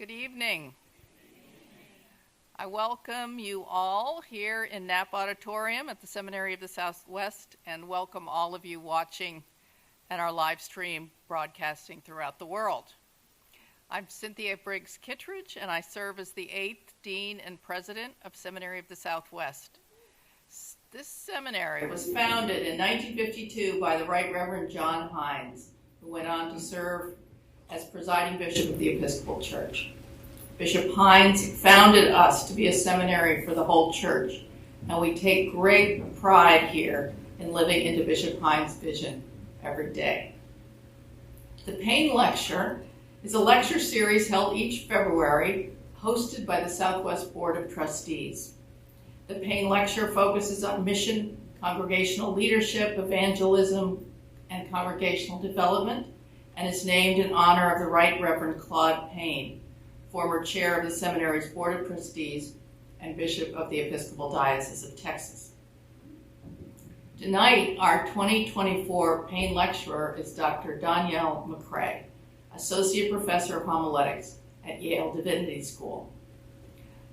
Good evening. I welcome you all here in Knapp Auditorium at the Seminary of the Southwest, and welcome all of you watching and our live stream broadcasting throughout the world. I'm Cynthia Briggs Kittredge, and I serve as the 8th Dean and President of Seminary of the Southwest. This seminary was founded in 1952 by the Right Reverend John Hines, who went on to serve as presiding bishop of the Episcopal Church. Bishop Hines founded us to be a seminary for the whole church, and we take great pride here in living into Bishop Hines' vision every day. The Payne Lecture is a lecture series held each February, hosted by the Southwest Board of Trustees. The Payne Lecture focuses on mission, congregational leadership, evangelism, and congregational development, and is named in honor of the Right Reverend Claude Payne, former chair of the seminary's Board of Trustees and Bishop of the Episcopal Diocese of Texas. Tonight, our 2024 Payne lecturer is Dr. Donyelle McCray, Associate Professor of Homiletics at Yale Divinity School.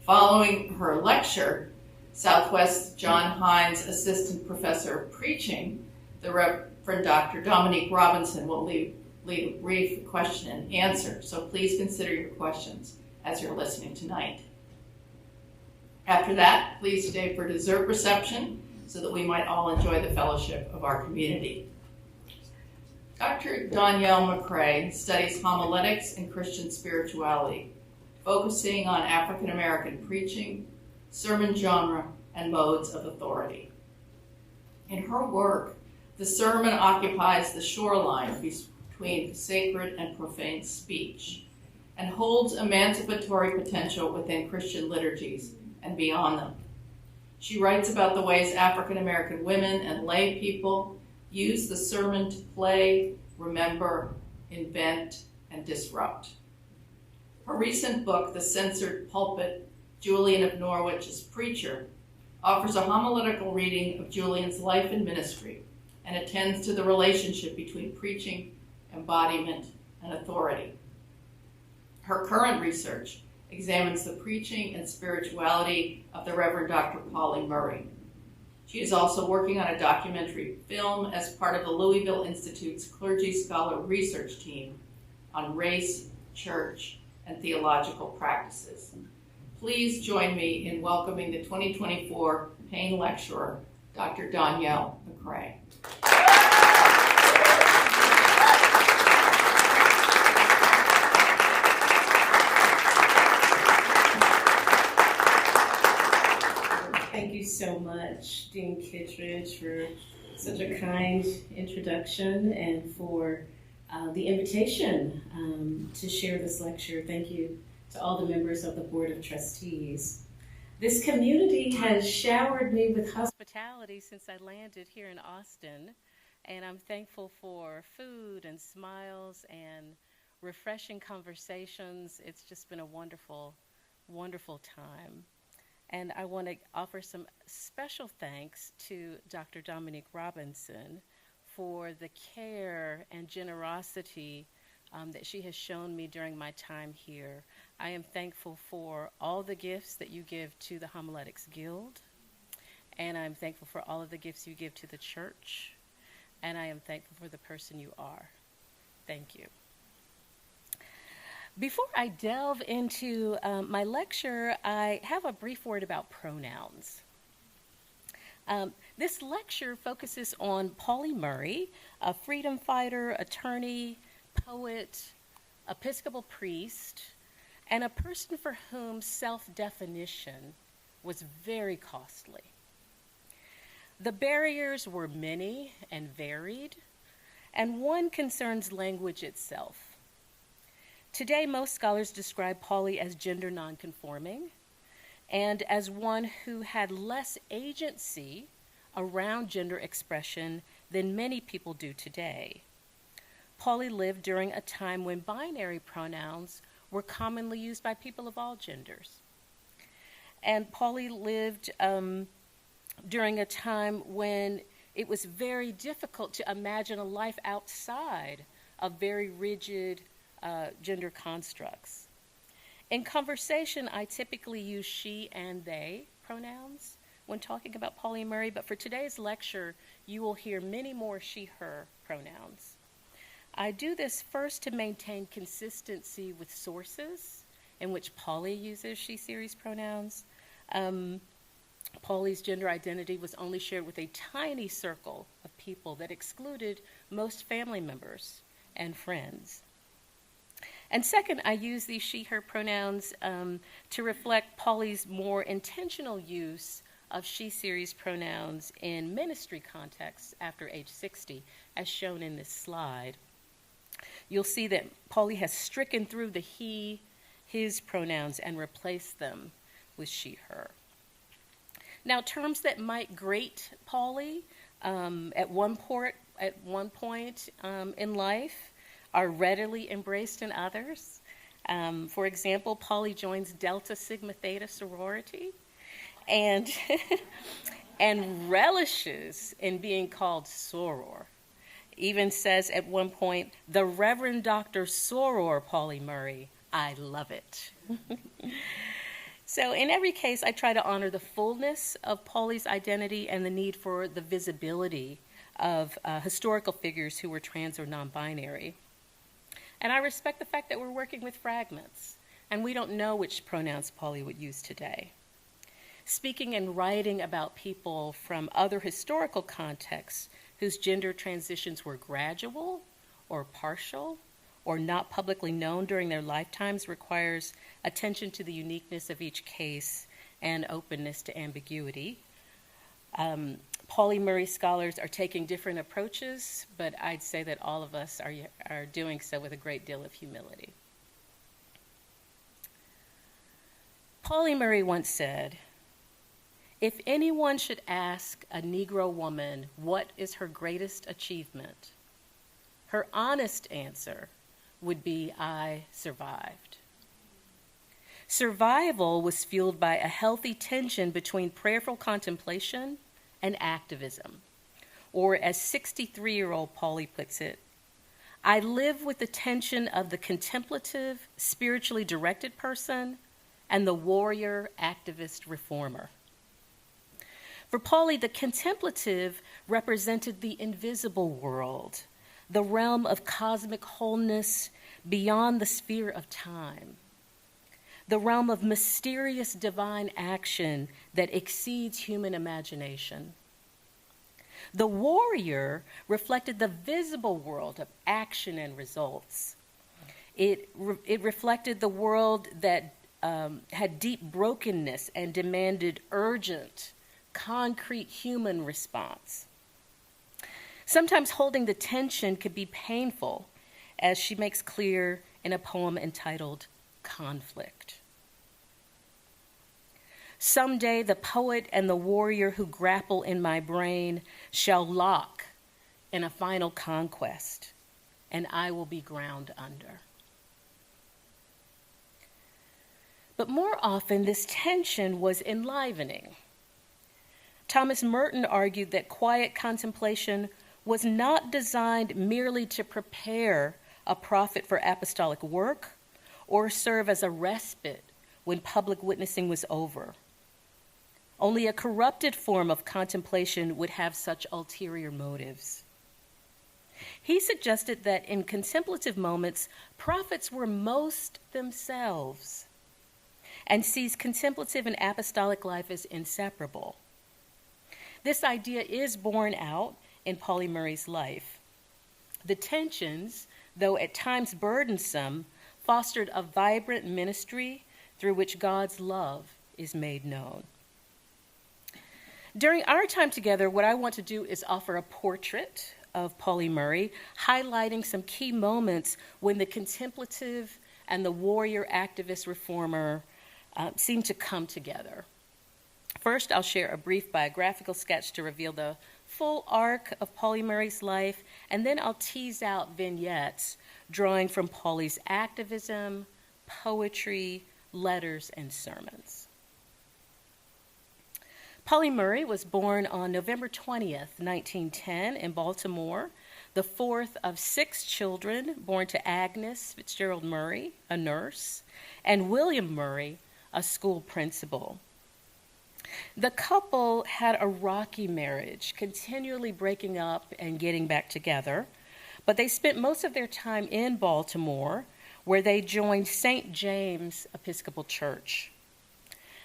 Following her lecture, Southwest John Hines Assistant Professor of Preaching, the Reverend Dr. Dominique Robinson, will lead a brief question and answer, so please consider your questions as you're listening tonight. After that, please stay for dessert reception so that we might all enjoy the fellowship of our community. Dr. Donyelle McCray studies homiletics and Christian spirituality, focusing on African American preaching, sermon genre, and modes of authority. In her work, the sermon occupies the shoreline between sacred and profane speech, and holds emancipatory potential within Christian liturgies and beyond them. She writes about the ways African American women and lay people use the sermon to play, remember, invent, and disrupt. Her recent book, The Censored Pulpit, Julian of Norwich as Preacher, offers a homiletical reading of Julian's life and ministry and attends to the relationship between preaching, embodiment, and authority. Her current research examines the preaching and spirituality of the Reverend Dr. Pauli Murray. She is also working on a documentary film as part of the Louisville Institute's Clergy Scholar Research Team on race, church, and theological practices. Please join me in welcoming the 2024 Payne Lecturer, Dr. Donyelle McCray. Thank you so much, Dean Kittredge, for such a kind introduction and for the invitation to share this lecture. Thank you to all the members of the Board of Trustees. This community has showered me with hospitality since I landed here in Austin, and I'm thankful for food and smiles and refreshing conversations. It's just been a wonderful, wonderful time. And I want to offer some special thanks to Dr. Dominique Robinson for the care and generosity that she has shown me during my time here. I am thankful for all the gifts that you give to the Homiletics Guild, and I'm thankful for all of the gifts you give to the church, and I am thankful for the person you are. Thank you. Before I delve into my lecture, I have a brief word about pronouns. This lecture focuses on Pauli Murray, a freedom fighter, attorney, poet, Episcopal priest, and a person for whom self-definition was very costly. The barriers were many and varied, and one concerns language itself. Today, most scholars describe Pauli as gender nonconforming and as one who had less agency around gender expression than many people do today. Pauli lived during a time when binary pronouns were commonly used by people of all genders. And Pauli lived during a time when it was very difficult to imagine a life outside of very rigid gender constructs. In conversation, I typically use she and they pronouns when talking about Pauli Murray, but for today's lecture, you will hear many more she, her pronouns. I do this first to maintain consistency with sources in which Pauli uses she series pronouns. Pauli's gender identity was only shared with a tiny circle of people that excluded most family members and friends. And second, I use these she, her pronouns to reflect Pauli's more intentional use of she series pronouns in ministry contexts after age 60, as shown in this slide. You'll see that Pauli has stricken through the he, his pronouns and replaced them with she, her. Now, terms that might grate Pauli at one point in life are readily embraced in others. For example, Pauli joins Delta Sigma Theta sorority and relishes in being called soror. Even says at one point, "The Reverend Dr. Soror Pauli Murray, I love it." So in every case, I try to honor the fullness of Pauli's identity and the need for the visibility of historical figures who were trans or non-binary. And I respect the fact that we're working with fragments, and we don't know which pronouns Pauli would use today. Speaking and writing about people from other historical contexts whose gender transitions were gradual or partial or not publicly known during their lifetimes requires attention to the uniqueness of each case and openness to ambiguity. Pauli Murray scholars are taking different approaches, but I'd say that all of us are doing so with a great deal of humility. Pauli Murray once said, "If anyone should ask a Negro woman what is her greatest achievement, her honest answer would be, I survived." Survival was fueled by a healthy tension between prayerful contemplation and activism. Or as 63-year-old Pauli puts it, "I live with the tension of the contemplative, spiritually directed person and the warrior, activist, reformer." For Pauli, the contemplative represented the invisible world, the realm of cosmic wholeness beyond the sphere of time, the realm of mysterious divine action that exceeds human imagination. The warrior reflected the visible world of action and results. It reflected the world that had deep brokenness and demanded urgent, concrete human response. Sometimes holding the tension could be painful, as she makes clear in a poem entitled Conflict. "Someday the poet and the warrior who grapple in my brain shall lock in a final conquest, and I will be ground under." But more often, this tension was enlivening. Thomas Merton argued that quiet contemplation was not designed merely to prepare a prophet for apostolic work or serve as a respite when public witnessing was over. Only a corrupted form of contemplation would have such ulterior motives. He suggested that in contemplative moments, prophets were most themselves, and sees contemplative and apostolic life as inseparable. This idea is borne out in Pauli Murray's life. The tensions, though at times burdensome, fostered a vibrant ministry through which God's love is made known. During our time together, what I want to do is offer a portrait of Pauli Murray, highlighting some key moments when the contemplative and the warrior activist reformer seemed to come together. First, I'll share a brief biographical sketch to reveal the full arc of Pauli Murray's life, and then I'll tease out vignettes drawing from Pauli's activism, poetry, letters, and sermons. Pauli Murray was born on November 20th, 1910 in Baltimore, the fourth of 6 children born to Agnes Fitzgerald Murray, a nurse, and William Murray, a school principal. The couple had a rocky marriage, continually breaking up and getting back together, but they spent most of their time in Baltimore, where they joined St. James Episcopal Church.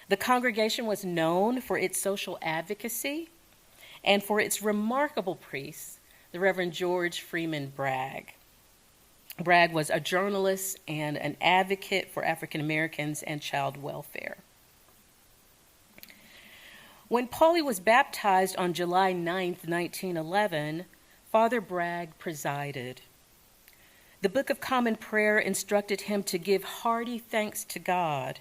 The congregation was known for its social advocacy and for its remarkable priest, the Reverend George Freeman Bragg. Bragg was a journalist and an advocate for African Americans and child welfare. When Polly was baptized on July 9th, 1911, Father Bragg presided. The Book of Common Prayer instructed him to give hearty thanks to God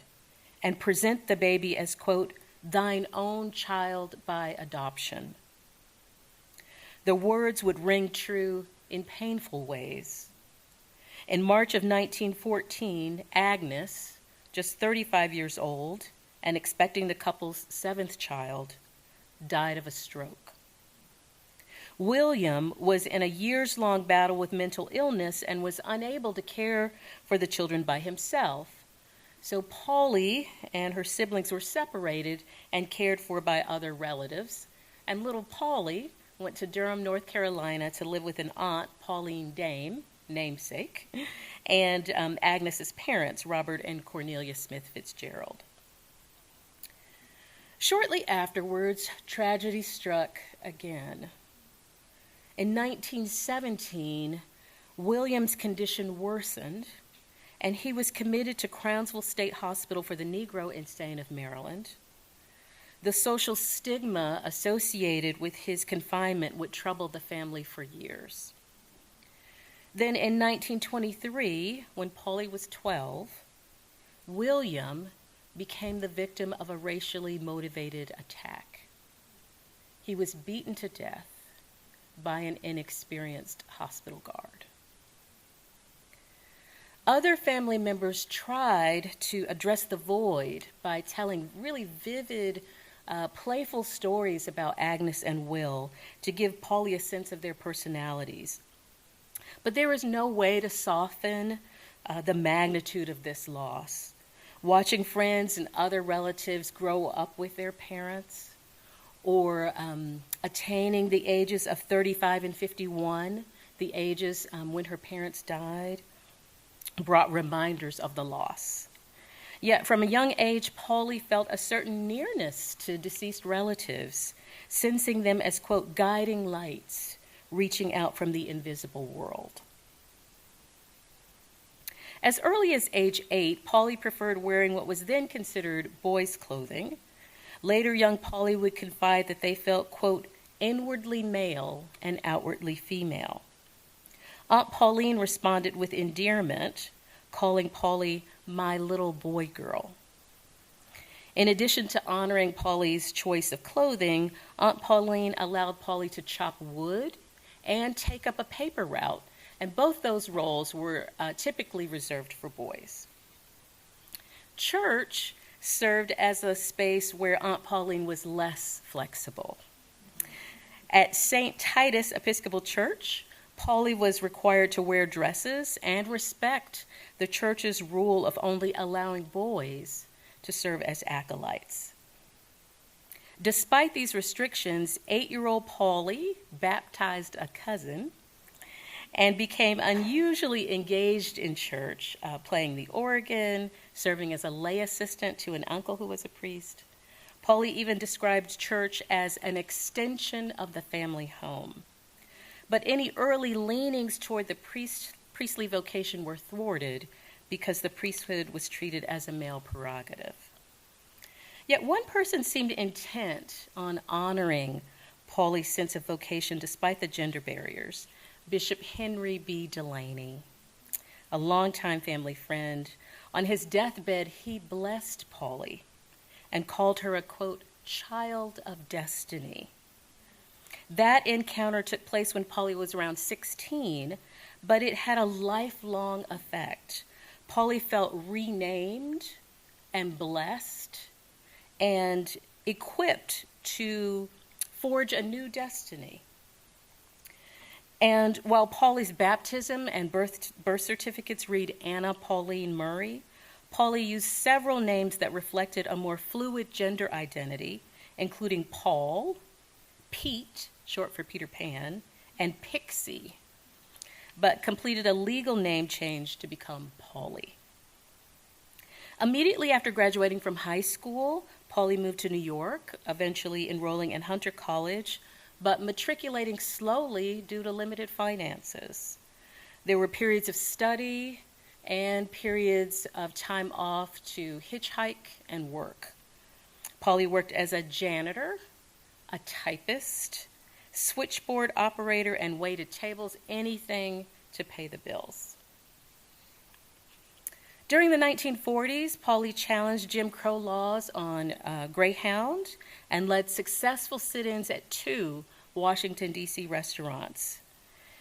and present the baby as, quote, thine own child by adoption. The words would ring true in painful ways. In March of 1914, Agnes, just 35 years old and expecting the couple's 7th child, died of a stroke. William was in a years-long battle with mental illness and was unable to care for the children by himself. So Polly and her siblings were separated and cared for by other relatives, and little Polly went to Durham, North Carolina to live with an aunt, Pauline Dame, namesake, and Agnes's parents, Robert and Cornelia Smith Fitzgerald. Shortly afterwards, tragedy struck again. In 1917, William's condition worsened, and he was committed to Crownsville State Hospital for the Negro Insane of Maryland. The social stigma associated with his confinement would trouble the family for years. Then in 1923, when Polly was 12, William became the victim of a racially motivated attack. He was beaten to death by an inexperienced hospital guard. Other family members tried to address the void by telling really vivid, playful stories about Agnes and Will to give Polly a sense of their personalities. But there was no way to soften the magnitude of this loss. Watching friends and other relatives grow up with their parents, or attaining the ages of 35 and 51, the ages when her parents died, brought reminders of the loss. Yet from a young age, Polly felt a certain nearness to deceased relatives, sensing them as, quote, guiding lights reaching out from the invisible world. As early as age 8, Polly preferred wearing what was then considered boys' clothing. Later, young Polly would confide that they felt, quote, inwardly male and outwardly female. Aunt Pauline responded with endearment, calling Polly my little boy girl. In addition to honoring Polly's choice of clothing, Aunt Pauline allowed Polly to chop wood and take up a paper route, and both those roles were typically reserved for boys. Church served as a space where Aunt Pauline was less flexible. At St. Titus Episcopal Church, Polly was required to wear dresses and respect the church's rule of only allowing boys to serve as acolytes. Despite these restrictions, 8-year-old Polly baptized a cousin and became unusually engaged in church, playing the organ, serving as a lay assistant to an uncle who was a priest. Polly even described church as an extension of the family home. But any early leanings toward the priestly vocation were thwarted because the priesthood was treated as a male prerogative. Yet one person seemed intent on honoring Polly's sense of vocation despite the gender barriers: Bishop Henry B. Delaney, a longtime family friend. On his deathbed, he blessed Polly and called her a, quote, child of destiny. That encounter took place when Polly was around 16, but it had a lifelong effect. Polly felt renamed and blessed and equipped to forge a new destiny. And while Polly's baptism and birth certificates read Anna Pauline Murray, Polly used several names that reflected a more fluid gender identity, including Paul, Pete, short for Peter Pan, and Pixie, but completed a legal name change to become Polly. Immediately after graduating from high school, Polly moved to New York, eventually enrolling in Hunter College, but matriculating slowly due to limited finances. There were periods of study and periods of time off to hitchhike and work. Polly worked as a janitor, a typist, switchboard operator, and waited tables, anything to pay the bills. During the 1940s, Polly challenged Jim Crow laws on Greyhound and led successful sit-ins at 2 Washington, D.C. restaurants.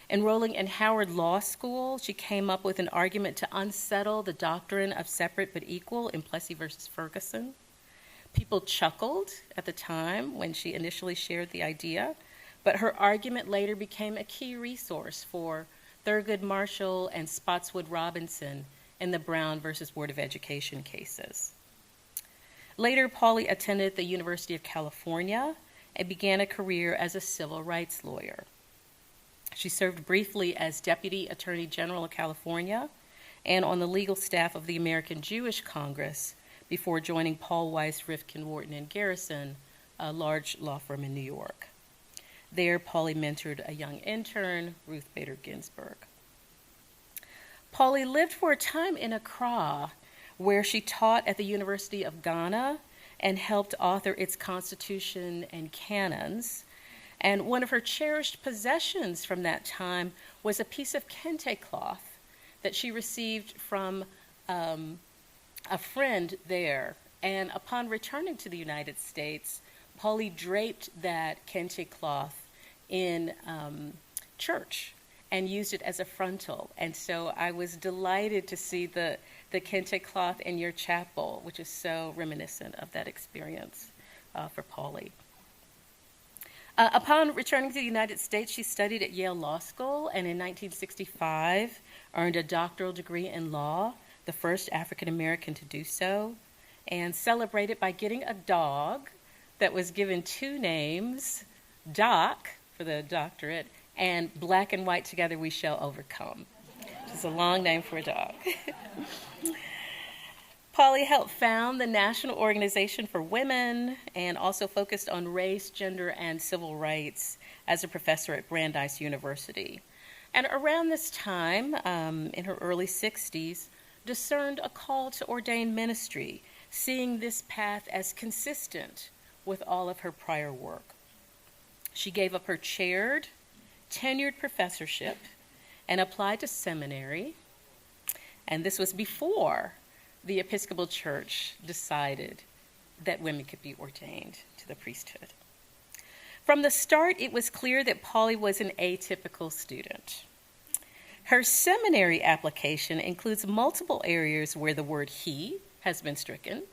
Enrolling in Howard Law School, she came up with an argument to unsettle the doctrine of separate but equal in Plessy versus Ferguson. People chuckled at the time when she initially shared the idea, but her argument later became a key resource for Thurgood Marshall and Spotswood Robinson in the Brown versus Board of Education cases. Later, Polly attended the University of California and began a career as a civil rights lawyer. She served briefly as Deputy Attorney General of California and on the legal staff of the American Jewish Congress before joining Paul Weiss, Rifkin, Wharton, and Garrison, a large law firm in New York. There, Polly mentored a young intern, Ruth Bader Ginsburg. Polly lived for a time in Accra, where she taught at the University of Ghana and helped author its constitution and canons. And one of her cherished possessions from that time was a piece of kente cloth that she received from a friend there. And upon returning to the United States, Polly draped that kente cloth in church and used it as a frontal. And so I was delighted to see the kente cloth in your chapel, which is so reminiscent of that experience for Polly. Upon returning to the United States, she studied at Yale Law School and in 1965 earned a doctoral degree in law, the first African American to do so, and celebrated by getting a dog that was given 2 names, Doc for the doctorate, and Black and White Together We Shall Overcome, which is a long name for a dog. Polly helped found the National Organization for Women and also focused on race, gender, and civil rights as a professor at Brandeis University. And around this time, in her early 60s, discerned a call to ordain ministry, seeing this path as consistent with all of her prior work. She gave up her chaired, tenured professorship and applied to seminary, and this was before the Episcopal Church decided that women could be ordained to the priesthood. From the start, it was clear that Polly was an atypical student. Her seminary application includes multiple areas where the word he has been stricken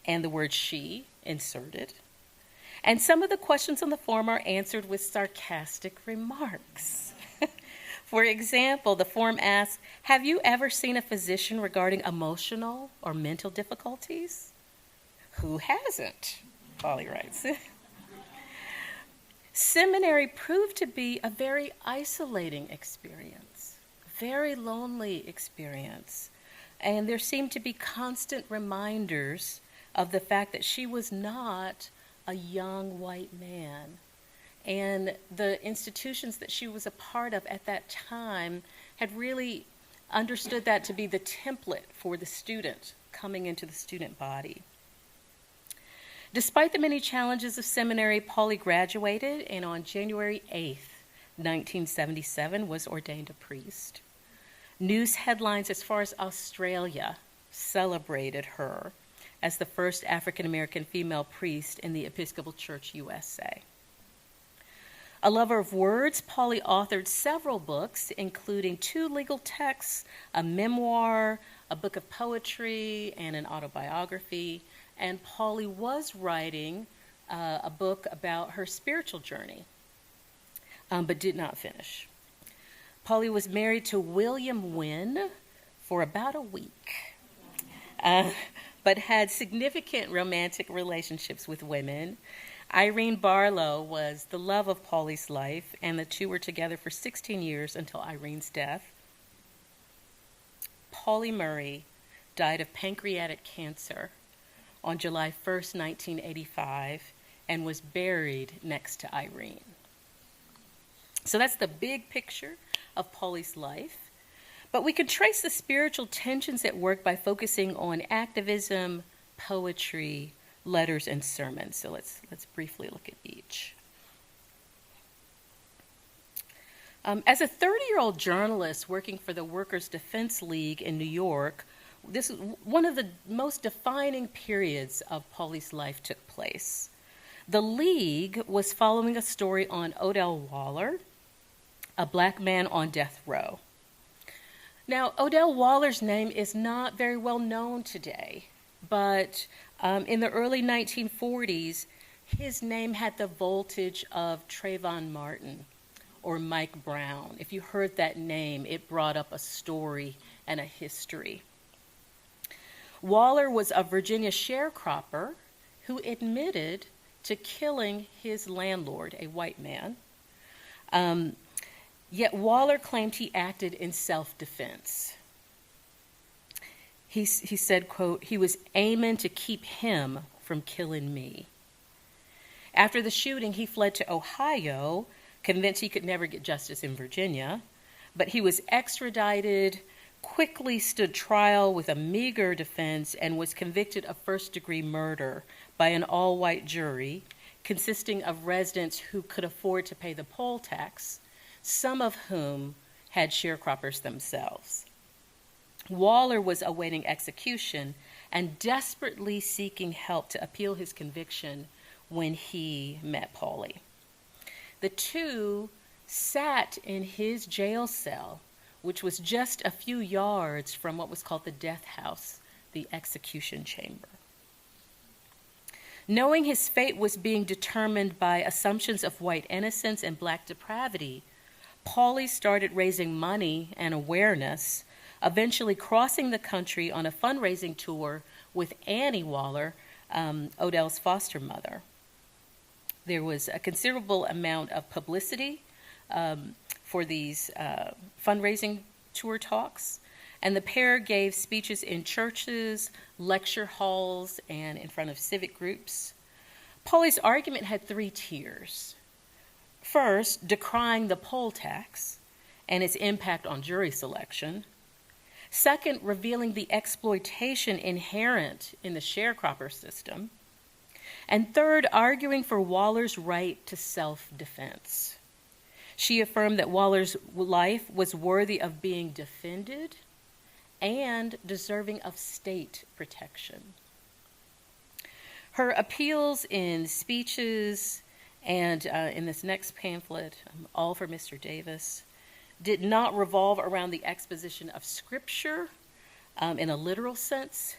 and the word she inserted. And some of the questions on the form are answered with sarcastic remarks. For example, the form asks, have you ever seen a physician regarding emotional or mental difficulties? Who hasn't? Polly writes. Seminary proved to be a very isolating experience, a very lonely experience. And there seemed to be constant reminders of the fact that she was not a young white man. And the institutions that she was a part of at that time had really understood that to be the template for the student coming into the student body. Despite the many challenges of seminary, Polly graduated and on January 8th, 1977, was ordained a priest. News headlines as far as Australia celebrated her as the first African American female priest in the Episcopal Church USA. A lover of words, Polly authored several books, including 2 legal texts, a memoir, a book of poetry, and an autobiography. And Polly was writing a book about her spiritual journey, but did not finish. Polly was married to William Wynne for about a week, but had significant romantic relationships with women. Irene Barlow was the love of Polly's life, and the two were together for 16 years until Irene's death. Polly Murray died of pancreatic cancer on July 1st, 1985, and was buried next to Irene. So that's the big picture of Polly's life. But we can trace the spiritual tensions at work by focusing on activism, poetry, letters, and sermons. So let's briefly look at each. As a 30-year-old journalist working for the Workers' Defense League in New York, this is one of the most defining periods of Polly's life took place. The League was following a story on Odell Waller, a black man on death row. Now, Odell Waller's name is not very well known today, but in the early 1940s, his name had the voltage of Trayvon Martin or Mike Brown. If you heard that name, it brought up a story and a history. Waller was a Virginia sharecropper who admitted to killing his landlord, a white man. Yet Waller claimed he acted in self-defense. He said, quote, "He was aiming to keep him from killing me." After the shooting, he fled to Ohio, convinced he could never get justice in Virginia, but he was extradited, quickly stood trial with a meager defense, and was convicted of first-degree murder by an all-white jury consisting of residents who could afford to pay the poll tax, some of whom had sharecroppers themselves. Waller was awaiting execution and desperately seeking help to appeal his conviction when he met Polly. The two sat in his jail cell, which was just a few yards from what was called the death house, the execution chamber. Knowing his fate was being determined by assumptions of white innocence and black depravity, Polly started raising money and awareness, eventually crossing the country on a fundraising tour with Annie Waller, Odell's foster mother. There was a considerable amount of publicity for these fundraising tour talks, and the pair gave speeches in churches, lecture halls, and in front of civic groups. Polly's argument had three tiers. First, decrying the poll tax and its impact on jury selection. Second, revealing the exploitation inherent in the sharecropper system. And third, arguing for Waller's right to self-defense. She affirmed that Waller's life was worthy of being defended and deserving of state protection. Her appeals in speeches and in this next pamphlet, All for Mr. Davis, did not revolve around the exposition of Scripture in a literal sense,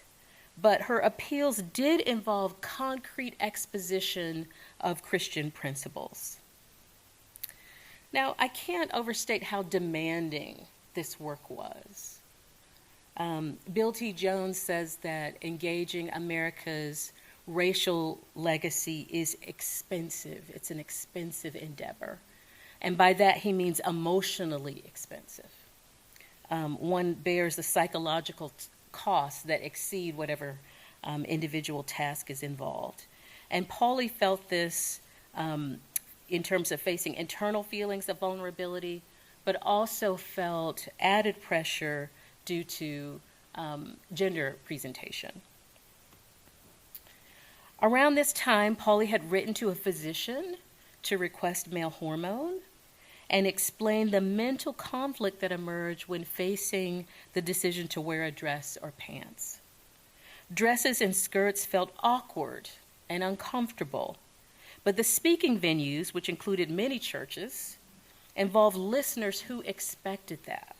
but her appeals did involve concrete exposition of Christian principles. Now, I can't overstate how demanding this work was. Bill T. Jones says that engaging America's racial legacy is expensive. It's an expensive endeavor. And by that, he means emotionally expensive. One bears the psychological costs that exceed whatever individual task is involved. And Polly felt this in terms of facing internal feelings of vulnerability, but also felt added pressure due to gender presentation. Around this time, Polly had written to a physician to request male hormone and explained the mental conflict that emerged when facing the decision to wear a dress or pants. Dresses and skirts felt awkward and uncomfortable, but the speaking venues, which included many churches, involved listeners who expected that.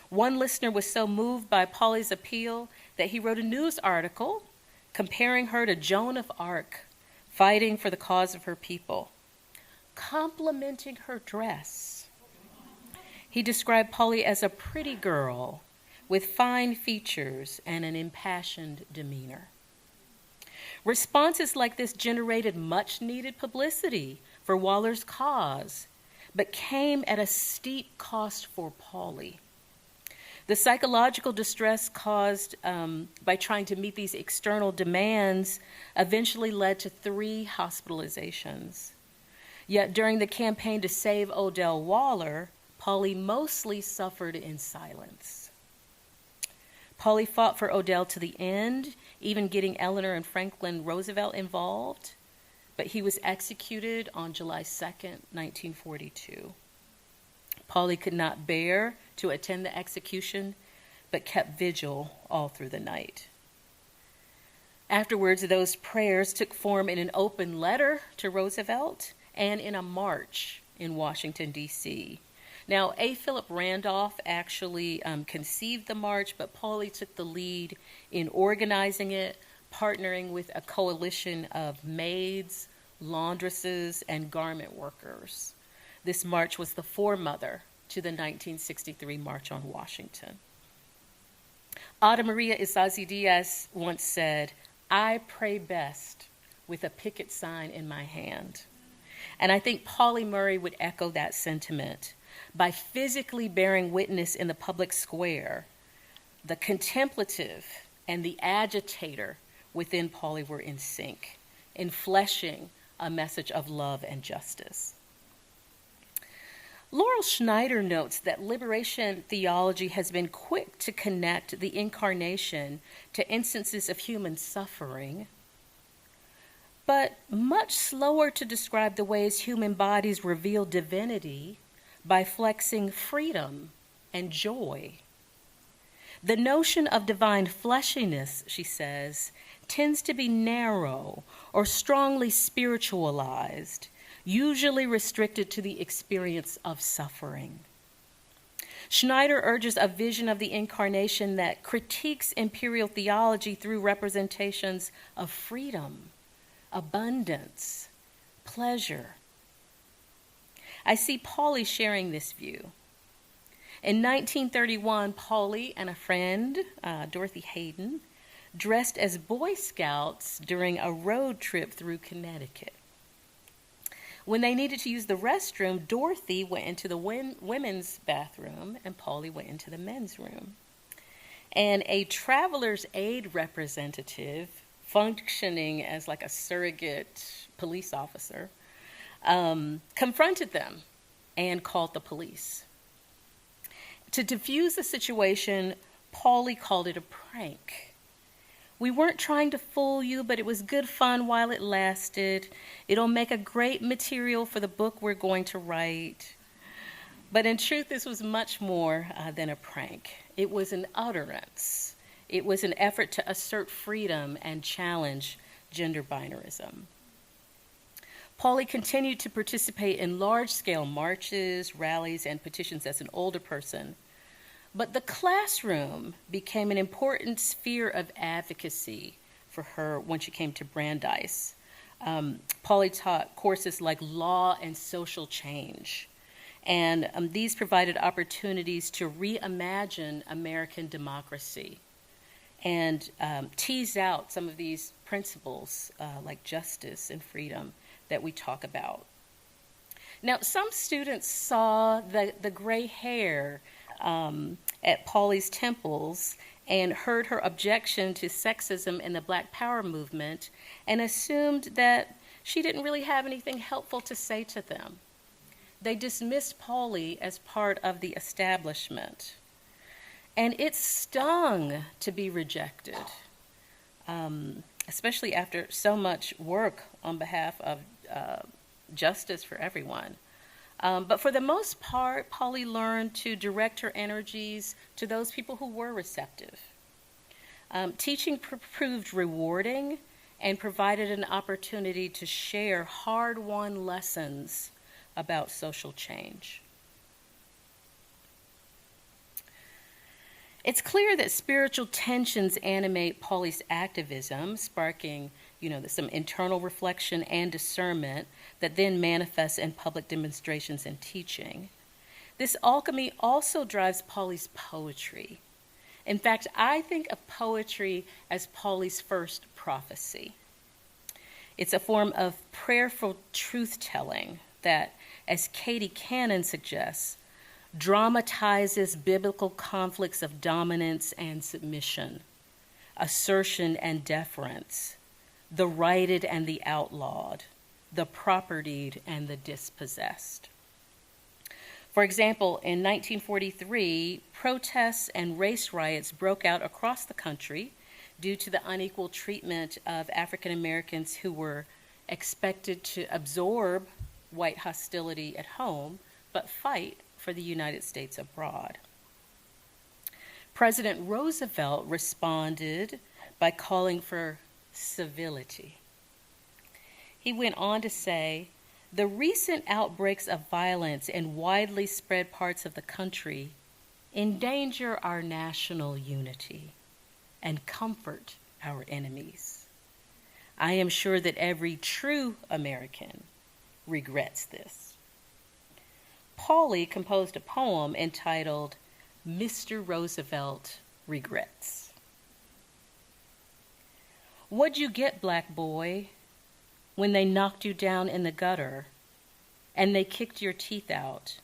One listener was so moved by Polly's appeal that he wrote a news article comparing her to Joan of Arc, fighting for the cause of her people, complimenting her dress. He described Polly as a pretty girl with fine features and an impassioned demeanor. Responses like this generated much needed publicity for Waller's cause, but came at a steep cost for Polly. The psychological distress caused by trying to meet these external demands eventually led to 3 hospitalizations. Yet during the campaign to save Odell Waller, Polly mostly suffered in silence. Polly fought for Odell to the end, even getting Eleanor and Franklin Roosevelt involved, but he was executed on July 2nd, 1942. Polly could not bear to attend the execution, but kept vigil all through the night. Afterwards, those prayers took form in an open letter to Roosevelt and in a march in Washington, D.C. Now, A. Philip Randolph actually conceived the march, but Polly took the lead in organizing it, partnering with a coalition of maids, laundresses, and garment workers. This march was the foremother to the 1963 March on Washington. Ada Maria Isazi Diaz once said, "I pray best with a picket sign in my hand." And I think Pauli Murray would echo that sentiment. By physically bearing witness in the public square, the contemplative and the agitator within Polly were in sync, enfleshing a message of love and justice. Laurel Schneider notes that liberation theology has been quick to connect the incarnation to instances of human suffering, but much slower to describe the ways human bodies reveal divinity by flexing freedom and joy. The notion of divine fleshiness, she says, tends to be narrow or strongly spiritualized, usually restricted to the experience of suffering. Schneider urges a vision of the incarnation that critiques imperial theology through representations of freedom, abundance, pleasure. I see Polly sharing this view. In 1931, Polly and a friend, Dorothy Hayden, dressed as Boy Scouts during a road trip through Connecticut. When they needed to use the restroom, Dorothy went into the women's bathroom and Polly went into the men's room. And a traveler's aid representative, functioning as like a surrogate police officer, confronted them and called the police. To diffuse the situation, Polly called it a prank. "We weren't trying to fool you, but it was good fun while it lasted. It'll make a great material for the book we're going to write." But in truth, this was much more than a prank. It was an utterance. It was an effort to assert freedom and challenge gender binarism. Polly continued to participate in large-scale marches, rallies, and petitions as an older person. But the classroom became an important sphere of advocacy for her when she came to Brandeis. Polly taught courses like law and social change. And these provided opportunities to reimagine American democracy and tease out some of these principles like justice and freedom that we talk about. Now, some students saw the gray hair at Polly's temples and heard her objection to sexism in the Black Power movement and assumed that she didn't really have anything helpful to say to them. They dismissed Polly as part of the establishment. And it stung to be rejected, especially after so much work on behalf of justice for everyone. But for the most part, Polly learned to direct her energies to those people who were receptive. Teaching proved rewarding and provided an opportunity to share hard-won lessons about social change. It's clear that spiritual tensions animate Polly's activism, sparking, some internal reflection and discernment that then manifests in public demonstrations and teaching. This alchemy also drives Pauli's poetry. In fact, I think of poetry as Pauli's first prophecy. It's a form of prayerful truth-telling that, as Katie Cannon suggests, dramatizes biblical conflicts of dominance and submission, assertion and deference, the righted and the outlawed, the propertied and the dispossessed. For example, in 1943, protests and race riots broke out across the country due to the unequal treatment of African Americans who were expected to absorb white hostility at home, but fight for the United States abroad. President Roosevelt responded by calling for civility. He went on to say, "The recent outbreaks of violence in widely spread parts of the country endanger our national unity and comfort our enemies. I am sure that every true American regrets this." Pauli composed a poem entitled "Mr. Roosevelt Regrets." What'd you get, black boy, when they knocked you down in the gutter, and they kicked your teeth out,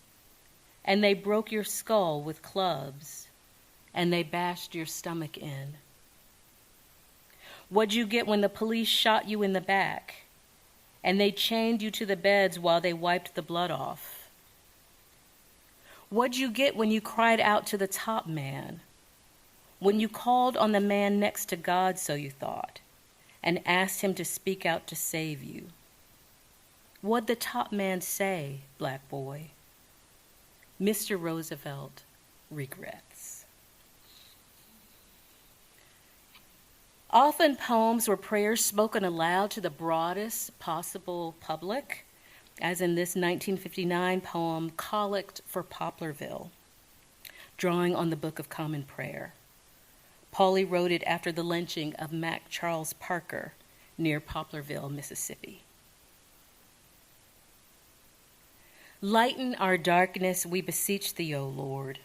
and they broke your skull with clubs, and they bashed your stomach in? What'd you get when the police shot you in the back, and they chained you to the beds while they wiped the blood off? What'd you get when you cried out to the top man, when you called on the man next to God, so you thought, and asked him to speak out to save you? What'd the top man say, black boy? Mr. Roosevelt regrets. Often poems were prayers spoken aloud to the broadest possible public, as in this 1959 poem, Collect for Poplarville, drawing on the Book of Common Prayer. Pauli wrote it after the lynching of Mac Charles Parker near Poplarville, Mississippi. Lighten our darkness, we beseech thee, O Lord.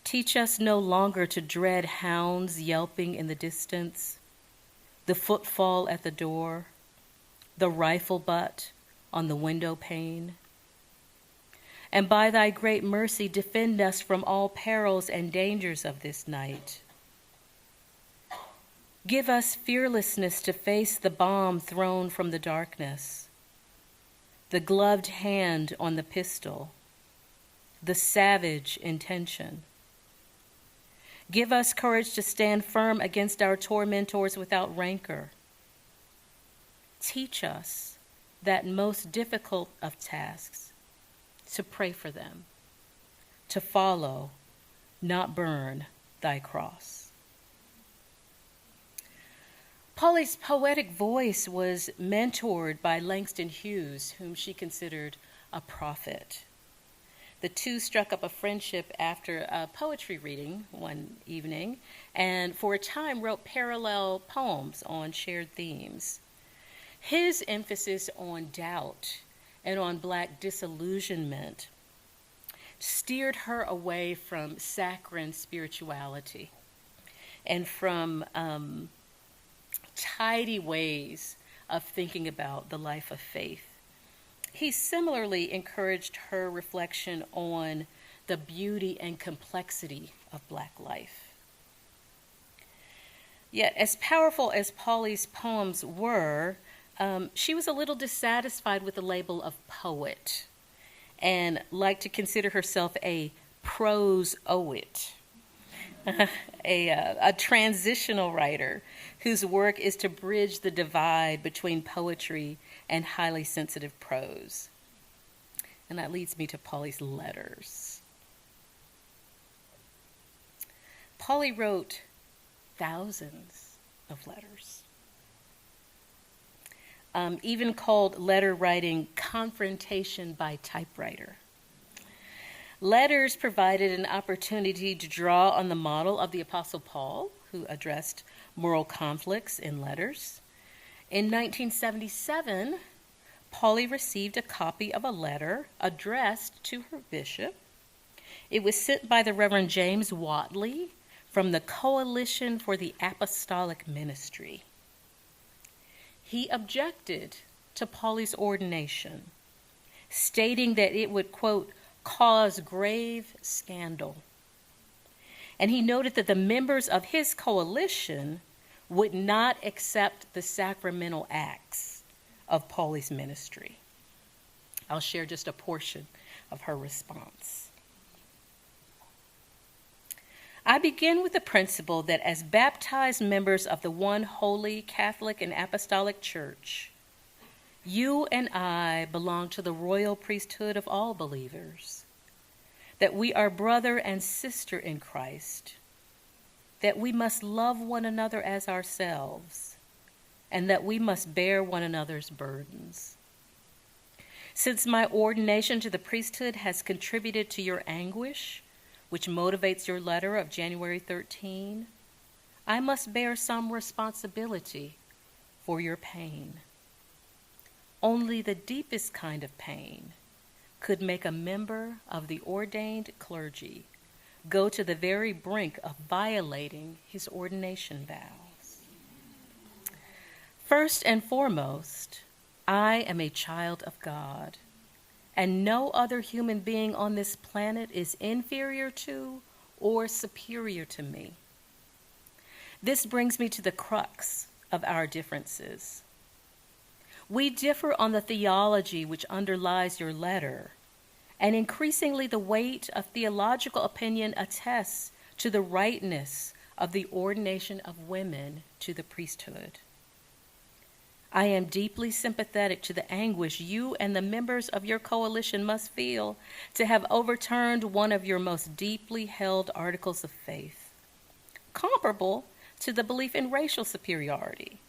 Teach us no longer to dread hounds yelping in the distance, the footfall at the door, the rifle butt on the window pane. And by thy great mercy, defend us from all perils and dangers of this night. Give us fearlessness to face the bomb thrown from the darkness, the gloved hand on the pistol, the savage intention. Give us courage to stand firm against our tormentors without rancor. Teach us that most difficult of tasks, to pray for them, to follow, not burn, thy cross. Pauli's poetic voice was mentored by Langston Hughes, whom she considered a prophet. The two struck up a friendship after a poetry reading one evening, and for a time wrote parallel poems on shared themes. His emphasis on doubt and on Black disillusionment steered her away from saccharine spirituality and from tidy ways of thinking about the life of faith. He similarly encouraged her reflection on the beauty and complexity of Black life. Yet, as powerful as Pauli's poems were, she was a little dissatisfied with the label of poet and liked to consider herself a prose-oet, a transitional writer whose work is to bridge the divide between poetry and highly sensitive prose. And that leads me to Pauli's letters. Pauli wrote thousands of letters. Even called letter writing confrontation by typewriter. Letters provided an opportunity to draw on the model of the Apostle Paul, who addressed moral conflicts in letters. In 1977, Polly received a copy of a letter addressed to her bishop. It was sent by the Reverend James Watley from the Coalition for the Apostolic Ministry. He objected to Polly's ordination, stating that it would, quote, cause grave scandal. And he noted that the members of his coalition would not accept the sacramental acts of Polly's ministry. I'll share just a portion of her response. I begin with the principle that as baptized members of the one holy Catholic and Apostolic Church, you and I belong to the royal priesthood of all believers, that we are brother and sister in Christ, that we must love one another as ourselves, and that we must bear one another's burdens. Since my ordination to the priesthood has contributed to your anguish, which motivates your letter of January 13, I must bear some responsibility for your pain. Only the deepest kind of pain could make a member of the ordained clergy go to the very brink of violating his ordination vows. First and foremost, I am a child of God, and no other human being on this planet is inferior to or superior to me. This brings me to the crux of our differences. We differ on the theology which underlies your letter, and increasingly the weight of theological opinion attests to the rightness of the ordination of women to the priesthood. I am deeply sympathetic to the anguish you and the members of your coalition must feel to have overturned one of your most deeply held articles of faith, comparable to the belief in racial superiority,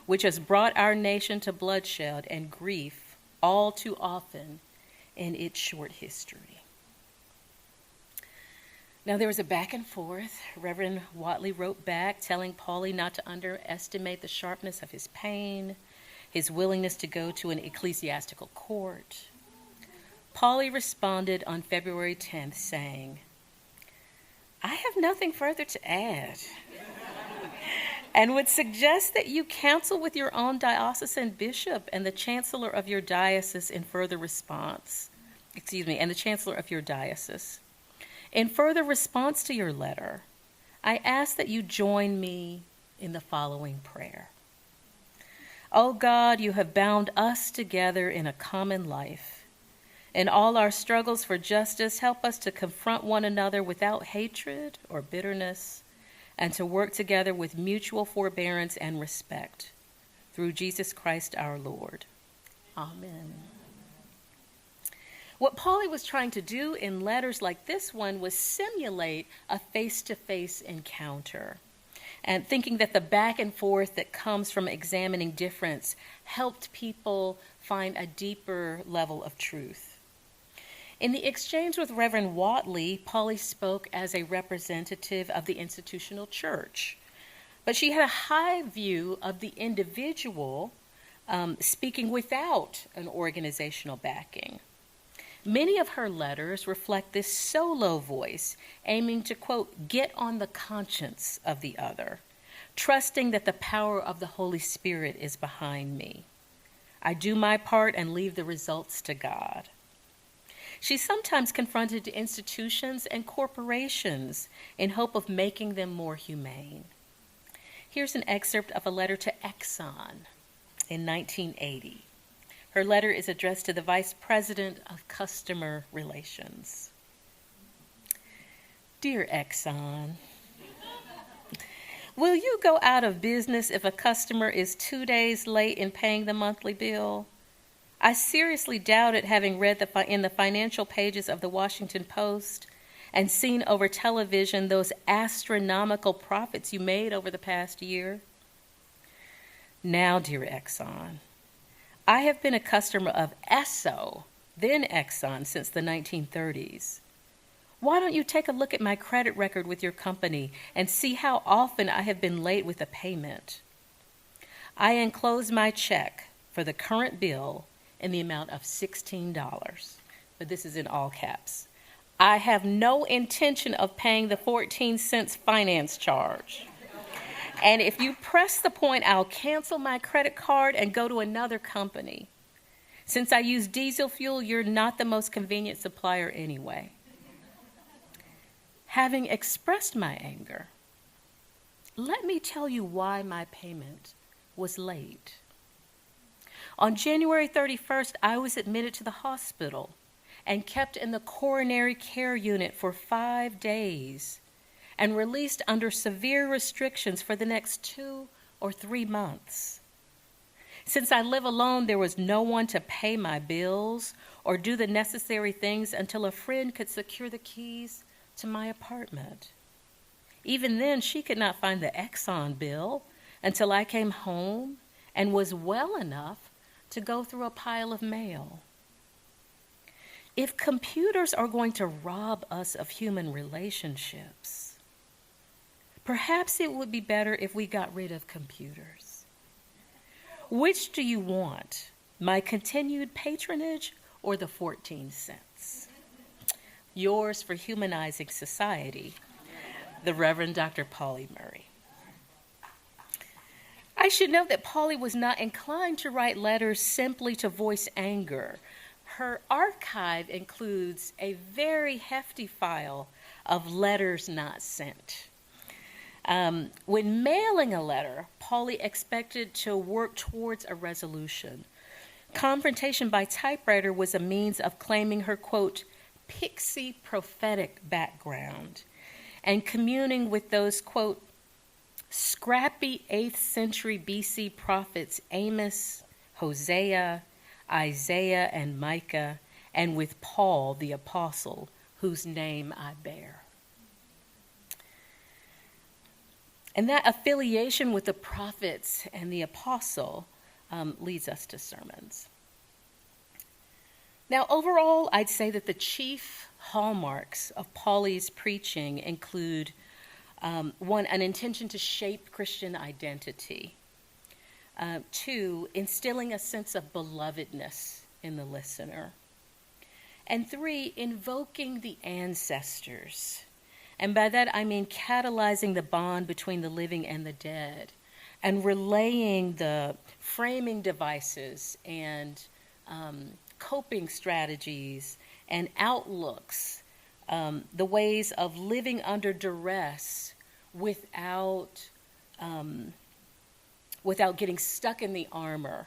which has brought our nation to bloodshed and grief all too often in its short history. Now, there was a back and forth. Reverend Watley wrote back telling Polly not to underestimate the sharpness of his pain, his willingness to go to an ecclesiastical court. Polly responded on February 10th saying, I have nothing further to add and would suggest that you counsel with your own diocesan bishop and the chancellor of your diocese in further response. And the chancellor of your diocese. In further response to your letter, I ask that you join me in the following prayer. O God, you have bound us together in a common life. In all our struggles for justice, help us to confront one another without hatred or bitterness, and to work together with mutual forbearance and respect. Through Jesus Christ our Lord. Amen. What Polly was trying to do in letters like this one was simulate a face-to-face encounter, and thinking that the back and forth that comes from examining difference helped people find a deeper level of truth. In the exchange with Reverend Watley, Polly spoke as a representative of the institutional church, but she had a high view of the individual, speaking without an organizational backing. Many of her letters reflect this solo voice, aiming to, quote, get on the conscience of the other, trusting that the power of the Holy Spirit is behind me. I do my part and leave the results to God. She sometimes confronted institutions and corporations in hope of making them more humane. Here's an excerpt of a letter to Exxon in 1980. Her letter is addressed to the Vice President of Customer Relations. Dear Exxon, will you go out of business if a customer is 2 days late in paying the monthly bill? I seriously doubt it, having read in the financial pages of the Washington Post and seen over television those astronomical profits you made over the past year. Now, dear Exxon, I have been a customer of Esso, then Exxon, since the 1930s. Why don't you take a look at my credit record with your company and see how often I have been late with a payment? I enclose my check for the current bill in the amount of $16, but this is in all caps. I have no intention of paying the 14 cents finance charge. And if you press the point, I'll cancel my credit card and go to another company. Since I use diesel fuel, you're not the most convenient supplier anyway. Having expressed my anger, let me tell you why my payment was late. On January 31st, I was admitted to the hospital and kept in the coronary care unit for 5 days and released under severe restrictions for the next 2 or 3 months. Since I live alone, there was no one to pay my bills or do the necessary things until a friend could secure the keys to my apartment. Even then, she could not find the Exxon bill until I came home and was well enough to go through a pile of mail. If computers are going to rob us of human relationships, perhaps it would be better if we got rid of computers. Which do you want, my continued patronage or the 14 cents? Yours for humanizing society, the Reverend Dr. Polly Murray. I should note that Polly was not inclined to write letters simply to voice anger. Her archive includes a very hefty file of letters not sent. When mailing a letter, Polly expected to work towards a resolution. Confrontation by typewriter was a means of claiming her, quote, pixie prophetic background and communing with those, quote, scrappy 8th century BC prophets Amos, Hosea, Isaiah, and Micah, and with Paul the apostle, whose name I bear. And that affiliation with the prophets and the apostle leads us to sermons. Now, overall, I'd say that the chief hallmarks of Polly's preaching include, one, an intention to shape Christian identity. 2, instilling a sense of belovedness in the listener. And 3, invoking the ancestors. And by that I mean catalyzing the bond between the living and the dead and relaying the framing devices and coping strategies and outlooks, the ways of living under duress without getting stuck in the armor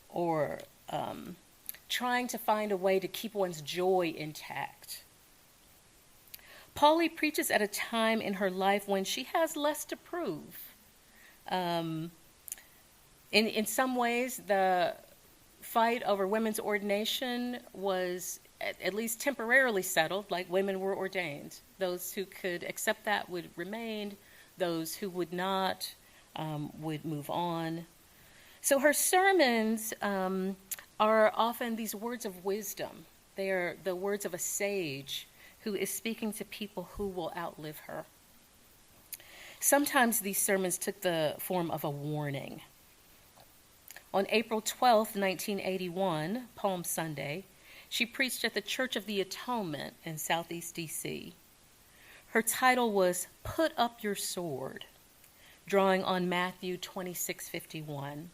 or trying to find a way to keep one's joy intact. Polly preaches at a time in her life when she has less to prove. In some ways, the fight over women's ordination was at least temporarily settled, like women were ordained. Those who could accept that would remain. Those who would not would move on. So her sermons are often these words of wisdom. They are the words of a sage who is speaking to people who will outlive her. Sometimes these sermons took the form of a warning. On April 12, 1981, Palm Sunday, she preached at the Church of the Atonement in Southeast D.C. Her title was Put Up Your Sword, drawing on Matthew 26:51,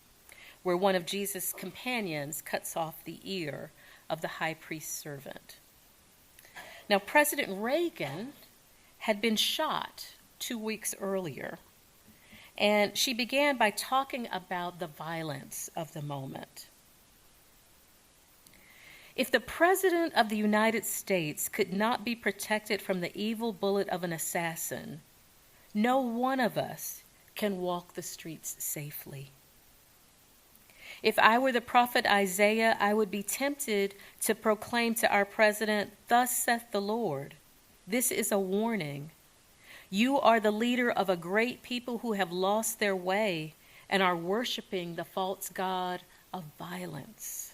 where one of Jesus' companions cuts off the ear of the high priest's servant. Now, President Reagan had been shot 2 weeks earlier, and she began by talking about the violence of the moment. If the President of the United States could not be protected from the evil bullet of an assassin, no one of us can walk the streets safely. If I were the prophet Isaiah, I would be tempted to proclaim to our president, "Thus saith the Lord." This is a warning. You are the leader of a great people who have lost their way and are worshiping the false god of violence.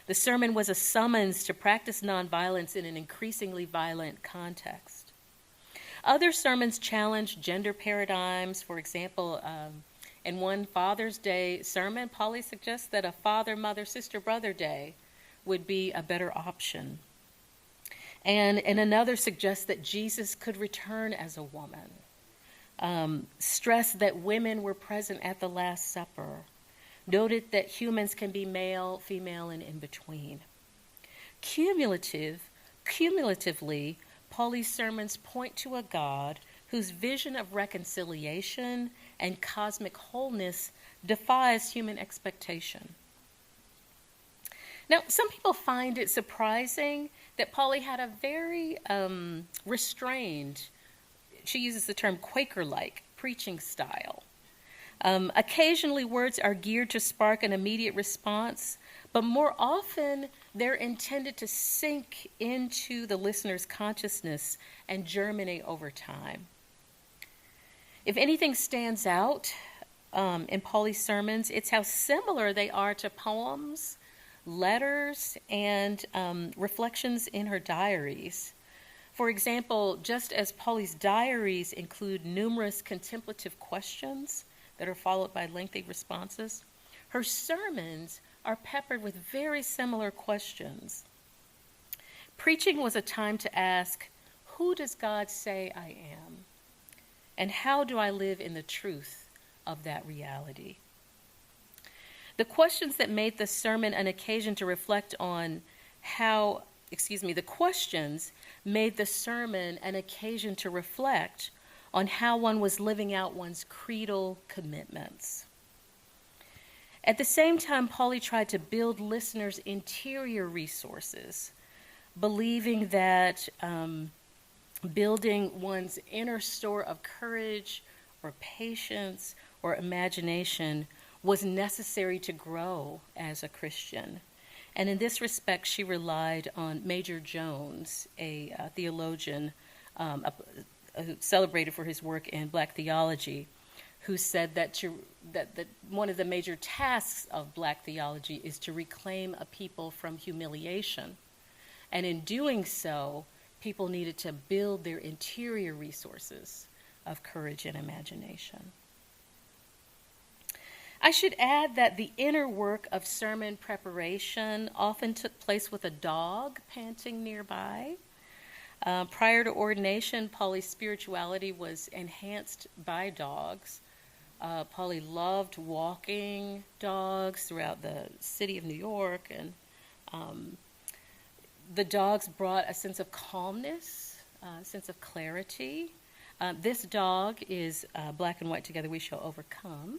The sermon was a summons to practice nonviolence in an increasingly violent context. Other sermons challenged gender paradigms. For example, In one Father's Day sermon, Polly suggests that a father, mother, sister, brother day would be a better option. And in another suggests that Jesus could return as a woman. Stressed that women were present at the Last Supper. Noted that humans can be male, female, and in between. Cumulatively, Pauly's sermons point to a God whose vision of reconciliation and cosmic wholeness defies human expectation. Now, some people find it surprising that Pauly had a very restrained, she uses the term Quaker-like, preaching style. Occasionally, words are geared to spark an immediate response, but more often, they're intended to sink into the listener's consciousness and germinate over time. If anything stands out in Pauly's sermons, it's how similar they are to poems, letters, and reflections in her diaries. For example, just as Pauly's diaries include numerous contemplative questions that are followed by lengthy responses, her sermons are peppered with very similar questions. Preaching was a time to ask, who does God say I am? And how do I live in the truth of that reality? The questions that made the sermon an occasion to reflect on the questions made the sermon an occasion to reflect on how one was living out one's creedal commitments. At the same time, Pauly tried to build listeners' interior resources, believing that building one's inner store of courage or patience or imagination was necessary to grow as a Christian. And in this respect, she relied on Major Jones, a theologian celebrated for his work in Black theology, who said that one of the major tasks of Black theology is to reclaim a people from humiliation. And in doing so, people needed to build their interior resources of courage and imagination. I should add that the inner work of sermon preparation often took place with a dog panting nearby. Prior to ordination, Pauly's spirituality was enhanced by dogs. Pauly loved walking dogs throughout the city of New York, and the dogs brought a sense of calmness, a sense of clarity. This dog is Black and White Together We Shall Overcome.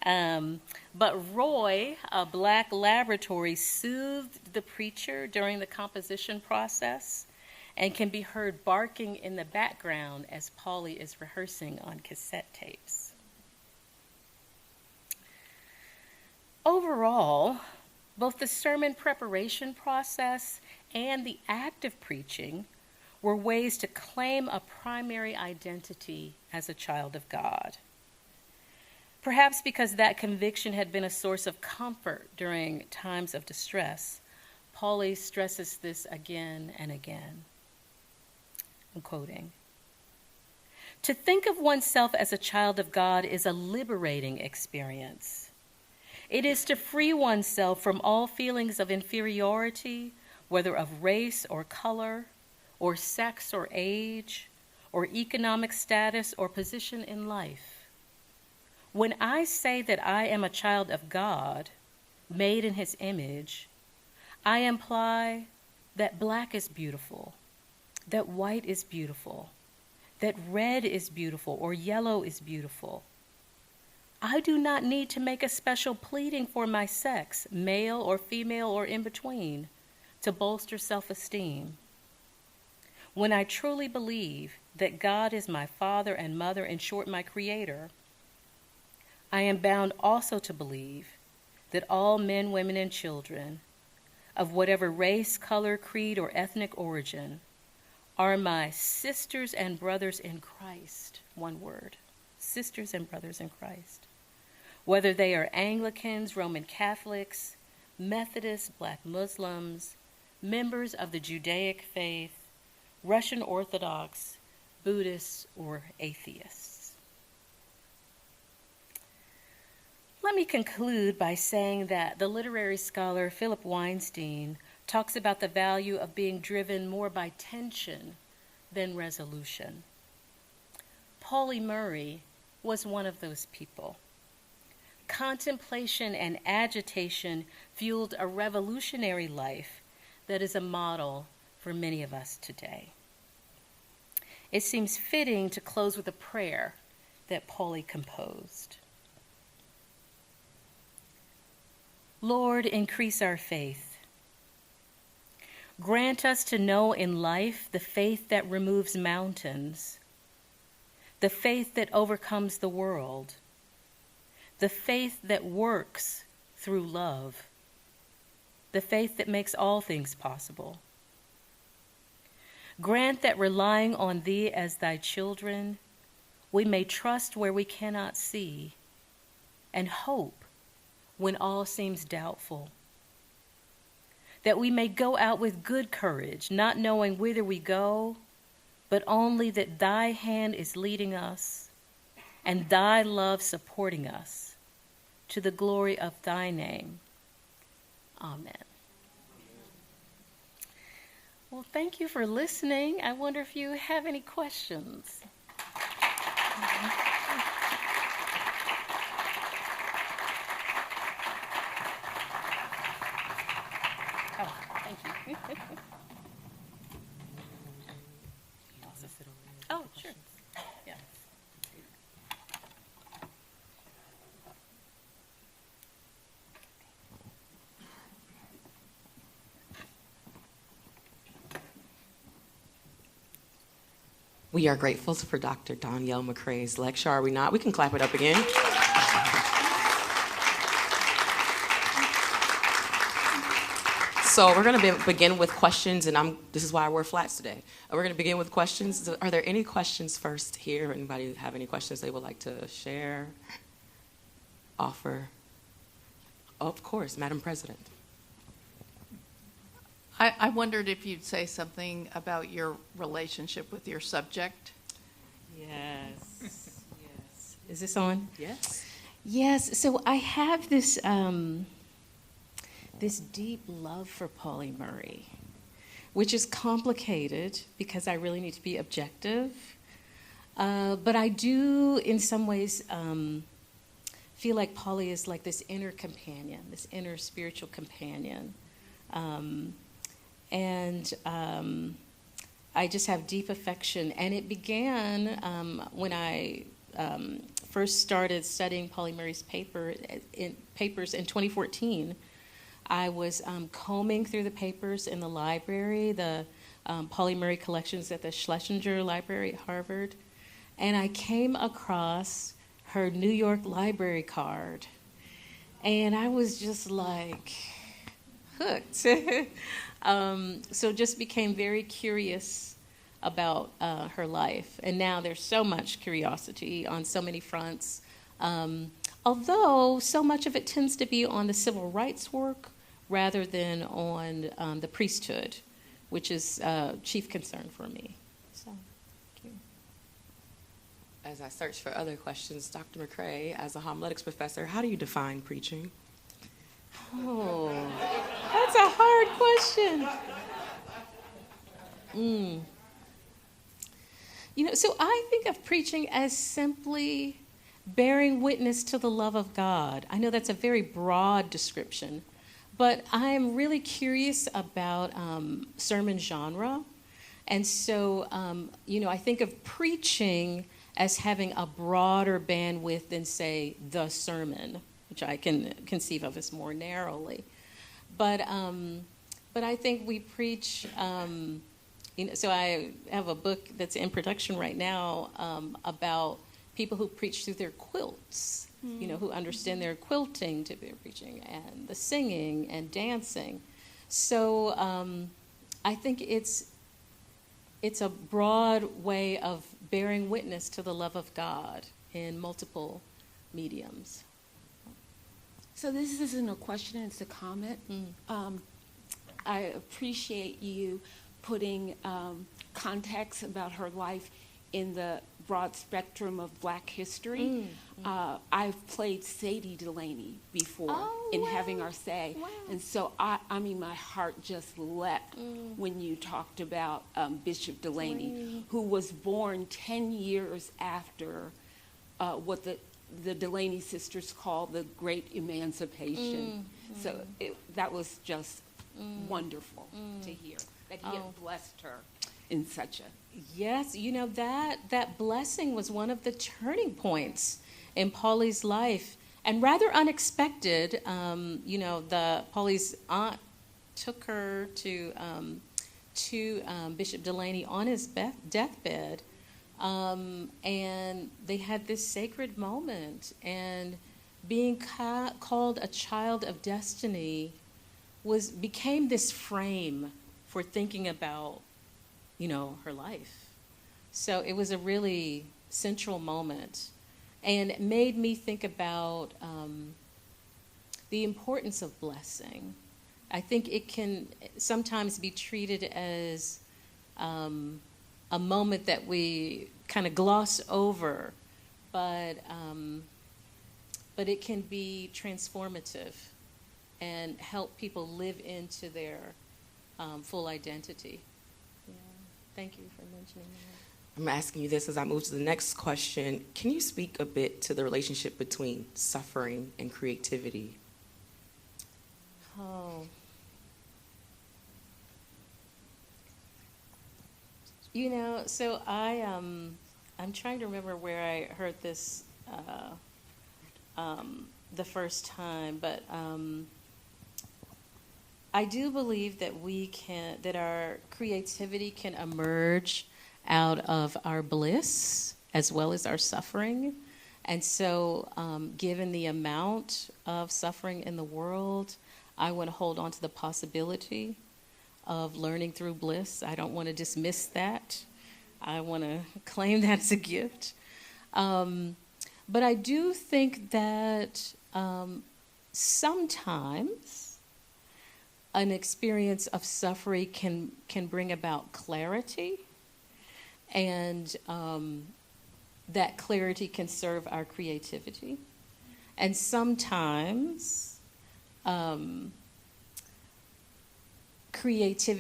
But Roy, a Black Labrador, soothed the preacher during the composition process and can be heard barking in the background as Pauly is rehearsing on cassette tapes. Overall, both the sermon preparation process and the act of preaching were ways to claim a primary identity as a child of God. Perhaps because that conviction had been a source of comfort during times of distress, Pauly stresses this again and again. I'm quoting, "To think of oneself as a child of God is a liberating experience. It is to free oneself from all feelings of inferiority, whether of race or color, or sex or age, or economic status or position in life. When I say that I am a child of God, made in his image, I imply that black is beautiful, that white is beautiful, that red is beautiful or yellow is beautiful. I do not need to make a special pleading for my sex, male or female or in between, to bolster self-esteem. When I truly believe that God is my father and mother, in short, my creator, I am bound also to believe that all men, women, and children, of whatever race, color, creed, or ethnic origin, are my sisters and brothers in Christ. One word, sisters and brothers in Christ. Whether they are Anglicans, Roman Catholics, Methodists, Black Muslims, members of the Judaic faith, Russian Orthodox, Buddhists, or atheists." Let me conclude by saying that the literary scholar Philip Weinstein talks about the value of being driven more by tension than resolution. Pauli Murray was one of those people. Contemplation and agitation fueled a revolutionary life that is a model for many of us today. It seems fitting to close with a prayer that Pauli composed. Lord, increase our faith. Grant us to know in life the faith that removes mountains, the faith that overcomes the world, the faith that works through love, the faith that makes all things possible. Grant that relying on Thee as Thy children, we may trust where we cannot see and hope when all seems doubtful. That we may go out with good courage, not knowing whither we go, but only that Thy hand is leading us and Thy love supporting us to the glory of Thy name. Amen. Well, thank you for listening. I wonder if you have any questions. Oh, thank you. Oh, sure. Yeah. We are grateful for Dr. Donyelle McCray's lecture, are we not? We can clap it up again. So we're going to begin with questions, and this is why I wear flats today. We're going to begin with questions. Are there any questions first here? Anybody have any questions they would like to share, offer? Of course, Madam President. I wondered if you'd say something about your relationship with your subject. Yes. Yes. Is this on? Yes. Yes. So I have this this deep love for Pauli Murray, which is complicated because I really need to be objective. But I do, in some ways, feel like Pauli is like this inner companion, this inner spiritual companion. And I just have deep affection. And it began when I first started studying Pauli Murray's papers in 2014. I was combing through the papers in the library, the Pauli Murray collections at the Schlesinger Library at Harvard, and I came across her New York library card. And I was just like hooked. So just became very curious about her life. And now there's so much curiosity on so many fronts. Although so much of it tends to be on the civil rights work rather than on the priesthood, which is chief concern for me. So, thank you. As I search for other questions, Dr. McCray, as a homiletics professor, how do you define preaching? Oh, that's a hard question. So I think of preaching as simply bearing witness to the love of God. I know that's a very broad description, but I'm really curious about sermon genre. And so, I think of preaching as having a broader bandwidth than, say, the sermon, which I can conceive of as more narrowly. But I think we preach, so I have a book that's in production right now about people who preach through their quilts, who understand their quilting to their preaching, and the singing and dancing. So I think it's a broad way of bearing witness to the love of God in multiple mediums. So this isn't a question, it's a comment. I appreciate you putting context about her life in the broad spectrum of Black history. I've played Sadie Delaney before in Having Our Say. Wow. And so, I mean, my heart just leapt when you talked about Bishop Delaney, who was born 10 years after what the Delaney sisters call the Great Emancipation. So that was just wonderful to hear that he had blessed her in such a... Yes, you know, that blessing was one of the turning points in Polly's life, and rather unexpected. You know, Polly's aunt took her to Bishop Delaney on his deathbed, and they had this sacred moment, and being called a child of destiny became this frame for thinking about, you know, her life. So it was a really central moment, and it made me think about the importance of blessing. I think it can sometimes be treated as a moment that we kind of gloss over, but it can be transformative and help people live into their full identity. Yeah. Thank you for mentioning that. I'm asking you this as I move to the next question. Can you speak a bit to the relationship between suffering and creativity? Oh. You know, so I'm trying to remember where I heard this the first time, but I do believe that that our creativity can emerge out of our bliss as well as our suffering. And so, given the amount of suffering in the world, I want to hold on to the possibility of learning through bliss. I don't want to dismiss that. I want to claim that as a gift. But I do think that sometimes an experience of suffering can bring about clarity, and that clarity can serve our creativity. And sometimes creative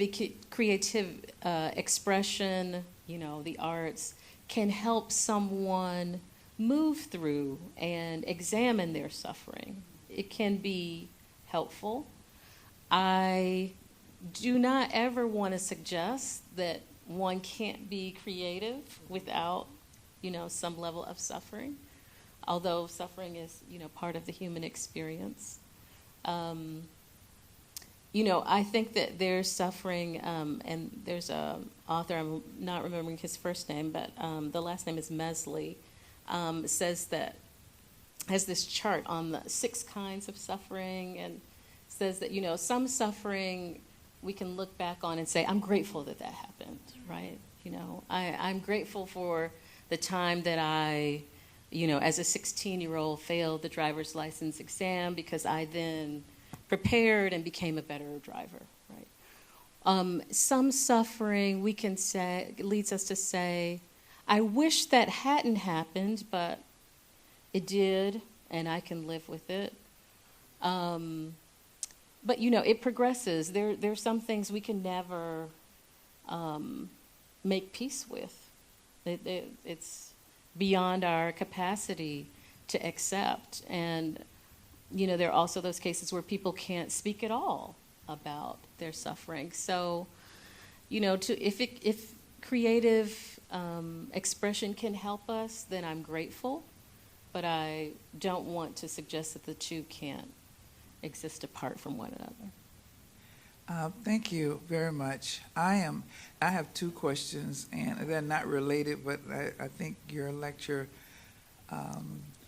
expression, you know, the arts, can help someone move through and examine their suffering. It can be helpful. I do not ever want to suggest that one can't be creative without, you know, some level of suffering, although suffering is, you know, part of the human experience. You know, I think that there's suffering, and there's an author, I'm not remembering his first name, but the last name is Mesley, says that, has this chart on the 6 kinds of suffering, and says that, you know, some suffering we can look back on and say, I'm grateful that happened, right? You know, I'm grateful for the time that I, you know, as a 16-year-old failed the driver's license exam because I then prepared and became a better driver, right? Some suffering we can say leads us to say, I wish that hadn't happened, but it did, and I can live with it. But, you know, it progresses. There's some things we can never make peace with. It's beyond our capacity to accept. And, you know, there are also those cases where people can't speak at all about their suffering. So, you know, if creative expression can help us, then I'm grateful. But I don't want to suggest that the two can't exist apart from one another. Thank you very much. I have 2 questions, and they're not related, but I think your lecture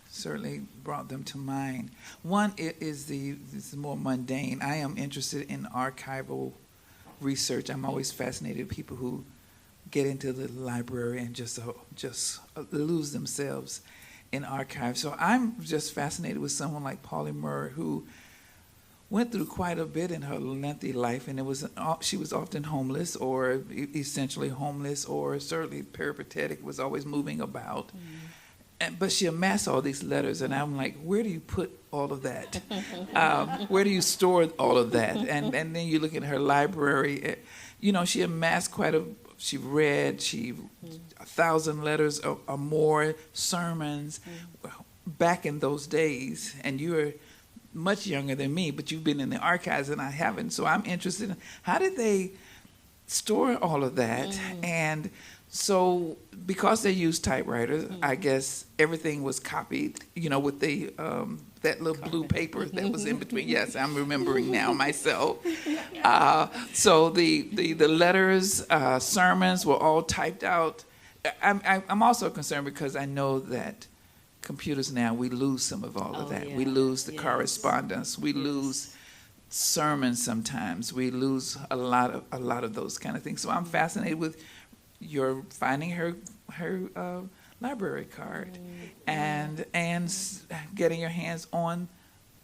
certainly brought them to mind. One is this is more mundane. I am interested in archival research. I'm always fascinated with people who get into the library and just lose themselves in archives. So I'm just fascinated with someone like Polly Murray, who went through quite a bit in her lengthy life, and she was often homeless, or essentially homeless, or certainly peripatetic, was always moving about. But she amassed all these letters, and I'm like, where do you put all of that? Where do you store all of that? And then you look at her library. She amassed she read 1,000 letters or more, sermons. Back in those days, and you're much younger than me, but you've been in the archives and I haven't. So I'm interested in how did they store all of that? And so because they used typewriters, I guess everything was copied, with the that little blue paper that was in between. Yes, I'm remembering now myself. So the letters, sermons were all typed out. I'm also concerned because I know that computers now, we lose some of all of that. Yeah. We lose the correspondence. We lose sermons sometimes. We lose a lot of those kind of things. So I'm fascinated with your finding her library card and getting your hands on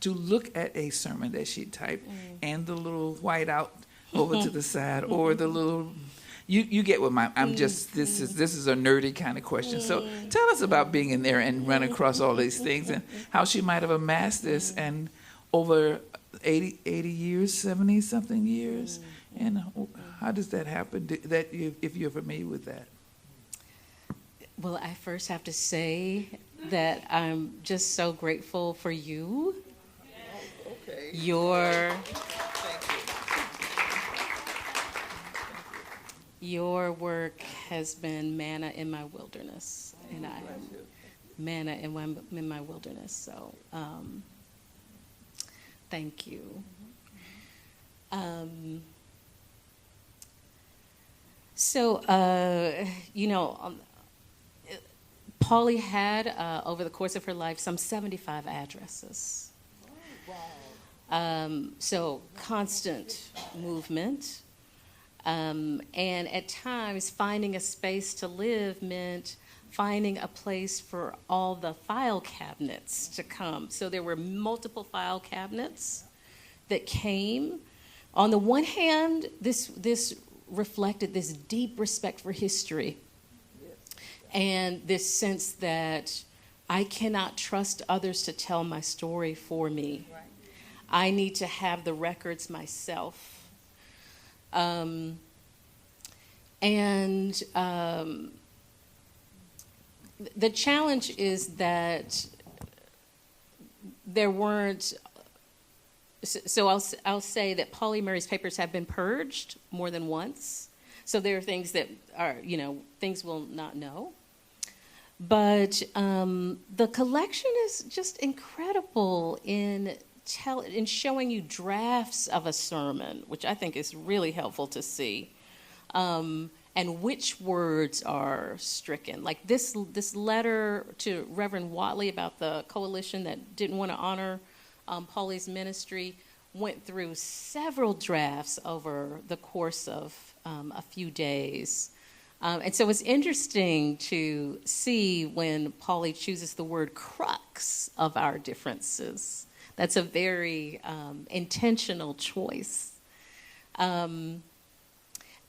to look at a sermon that she typed and the little white out over to the side or the little. You get what I'm just, this is a nerdy kind of question. So tell us about being in there and running across all these things and how she might have amassed this and over 80 years, 70-something years. And how does that happen, if you're familiar with that? Well, I first have to say that I'm just so grateful for you. Okay. Your work has been manna in my wilderness, and manna in my wilderness. So, thank you. Polly had over the course of her life some 75 addresses. So constant movement. And at times, finding a space to live meant finding a place for all the file cabinets to come. So there were multiple file cabinets that came. On the one hand, this reflected this deep respect for history and this sense that I cannot trust others to tell my story for me. Right. I need to have the records myself. The challenge is that there weren't. So I'll say that Pauli Murray's papers have been purged more than once. So there are things that are things we'll not know. But the collection is just incredible in showing you drafts of a sermon, which I think is really helpful to see, and which words are stricken. Like this letter to Reverend Watley about the coalition that didn't want to honor Pauli's ministry went through several drafts over the course of a few days. And so it's interesting to see when Pauli chooses the word crux of our differences. That's a very intentional choice. And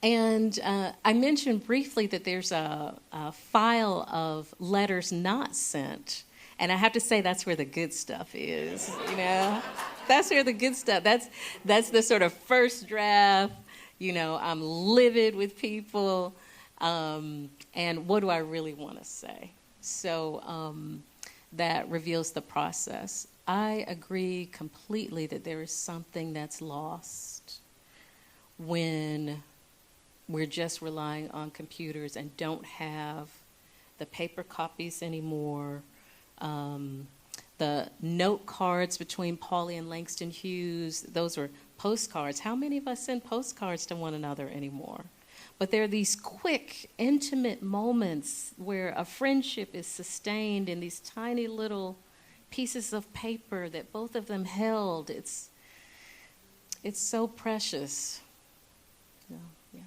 I mentioned briefly that there's a file of letters not sent. And I have to say that's where the good stuff is, That's where the good stuff, that's the sort of first draft, I'm livid with people. And what do I really want to say? So that reveals the process. I agree completely that there is something that's lost when we're just relying on computers and don't have the paper copies anymore. The note cards between Pauli and Langston Hughes, those were postcards. How many of us send postcards to one another anymore? But there are these quick, intimate moments where a friendship is sustained in these tiny little pieces of paper that both of them held. It's so precious. Yeah.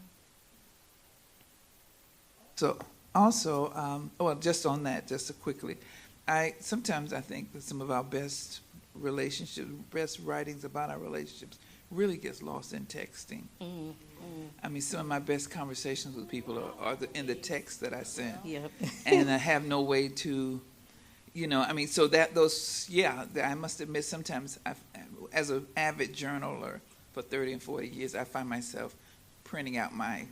So also, just on that, just quickly, sometimes I think that some of our best relationships, best writings about our relationships really gets lost in texting. I mean, some of my best conversations with people are in the text that I send. Yep. And I have no way to, I mean, so I must admit sometimes as an avid journaler for 30 and 40 years, I find myself printing out my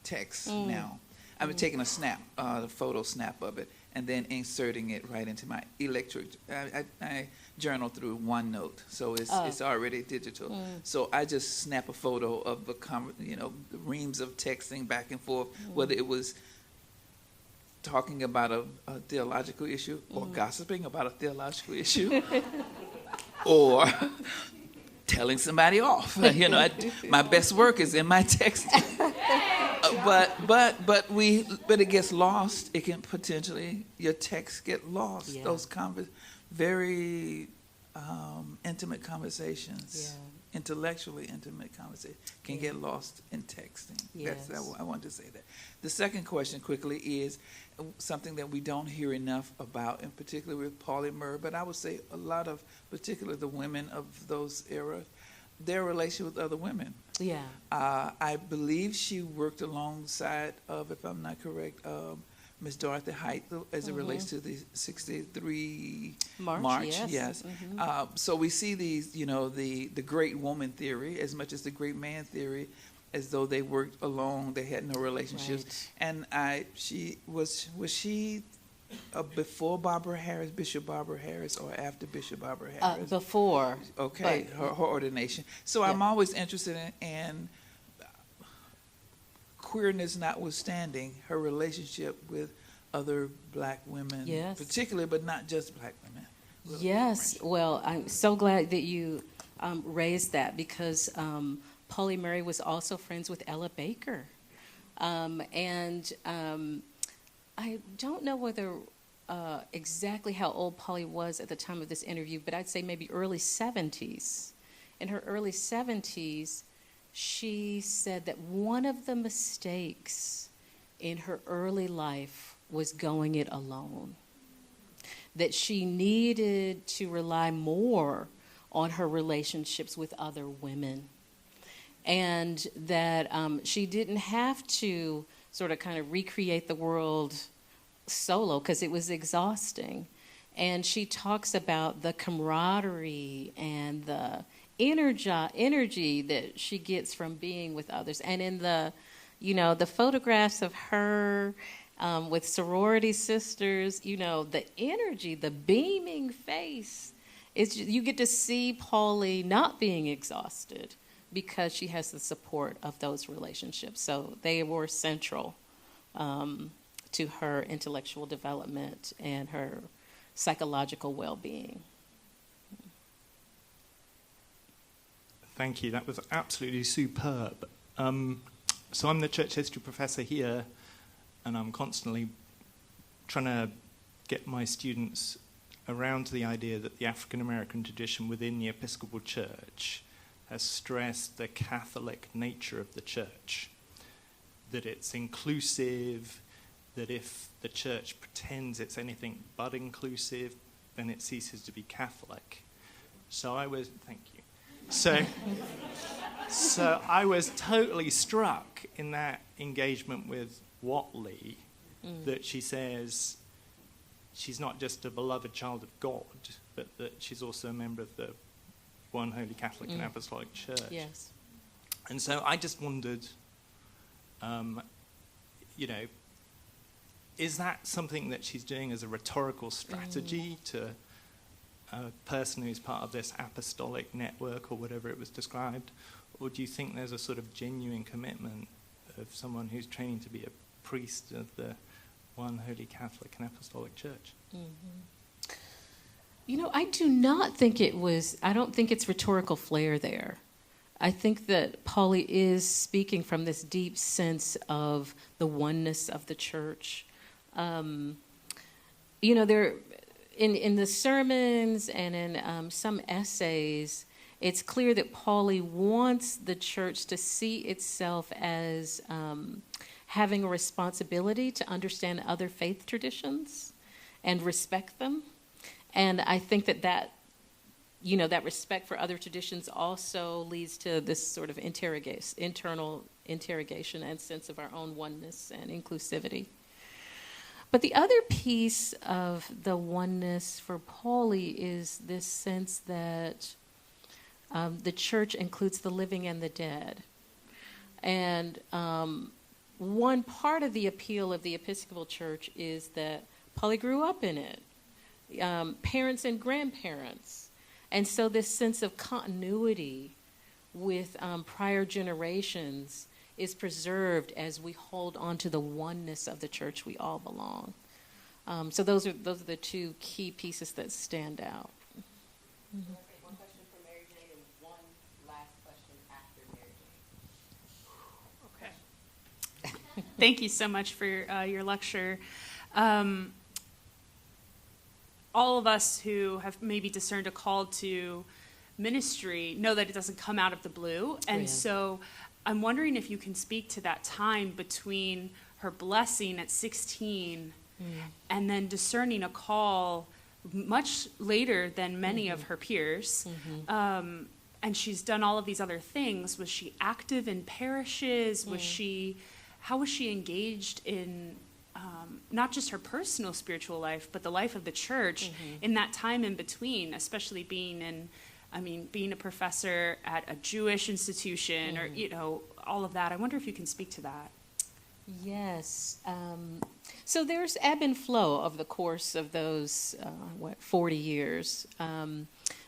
text now. I'm taking a photo snap of it, and then inserting it right into my I journal through OneNote, so it's already digital. So I just snap a photo of the reams of texting back and forth, whether it was talking about a theological issue, or gossiping about a theological issue, or telling somebody off. My best work is in my texting. But it gets lost. It can potentially, your texts get lost. Yeah. Those very intimate conversations, intellectually intimate conversations, can get lost in texting. Yes. I wanted to say that. The second question quickly is something that we don't hear enough about, in particular with Pauli Murray, but I would say a lot of, particularly the women of those eras, their relation with other women. Yeah. I believe she worked alongside of, if I'm not correct, Miss Dorothy Height as it relates to the 63 March. Yes. So we see these, the great woman theory as much as the great man theory, as though they worked alone, they had no relationships. Right. And she was she before Bishop Barbara Harris, or after Bishop Barbara Harris? Before. Okay, her ordination. So I'm always interested in queerness notwithstanding, her relationship with other black women, particularly, but not just black women. Yes, well, I'm so glad that you raised that, because Pauli Murray was also friends with Ella Baker. I don't know whether exactly how old Pauli was at the time of this interview, but I'd say maybe early 70s. In her early 70s, she said that one of the mistakes in her early life was going it alone, that she needed to rely more on her relationships with other women, and that she didn't have to sort of kind of recreate the world solo, because it was exhausting. And she talks about the camaraderie and the energy that she gets from being with others. And in the photographs of her with sorority sisters, the energy, the beaming face, you get to see Pauli not being exhausted because she has the support of those relationships. So they were central to her intellectual development and her psychological well-being. Thank you. That was absolutely superb. So I'm the church history professor here, and I'm constantly trying to get my students around to the idea that the African American tradition within the Episcopal Church has stressed the Catholic nature of the church, that it's inclusive, that if the church pretends it's anything but inclusive, then it ceases to be Catholic. So I was totally struck in that engagement with Watley that she says she's not just a beloved child of God, but that she's also a member of the One Holy Catholic and Apostolic Church. Yes. And so I just wondered, is that something that she's doing as a rhetorical strategy to a person who's part of this apostolic network or whatever it was described? Or do you think there's a sort of genuine commitment of someone who's training to be a priest of the One Holy Catholic and Apostolic Church? I do not think I don't think it's rhetorical flair there. I think that Pauli is speaking from this deep sense of the oneness of the church. There, in the sermons and in some essays, it's clear that Pauli wants the church to see itself as having a responsibility to understand other faith traditions and respect them. And I think that that respect for other traditions also leads to this sort of internal interrogation and sense of our own oneness and inclusivity. But the other piece of the oneness for Pauli is this sense that the church includes the living and the dead. And one part of the appeal of the Episcopal Church is that Pauli grew up in it, parents and grandparents. And so this sense of continuity with prior generations is preserved as we hold on to the oneness of the church we all belong. So those are the two key pieces that stand out. Mm-hmm. One question for Mary Jane and one last question after Mary Jane. Okay. Thank you so much for your lecture. All of us who have maybe discerned a call to ministry know that it doesn't come out of the blue. And so I'm wondering if you can speak to that time between her blessing at 16 and then discerning a call much later than many of her peers. And she's done all of these other things. Was she active in parishes? How was she engaged in not just her personal spiritual life, but the life of the church in that time in between, especially being a professor at a Jewish institution or, all of that. I wonder if you can speak to that. Yes. So there's ebb and flow over the course of those, 40 years.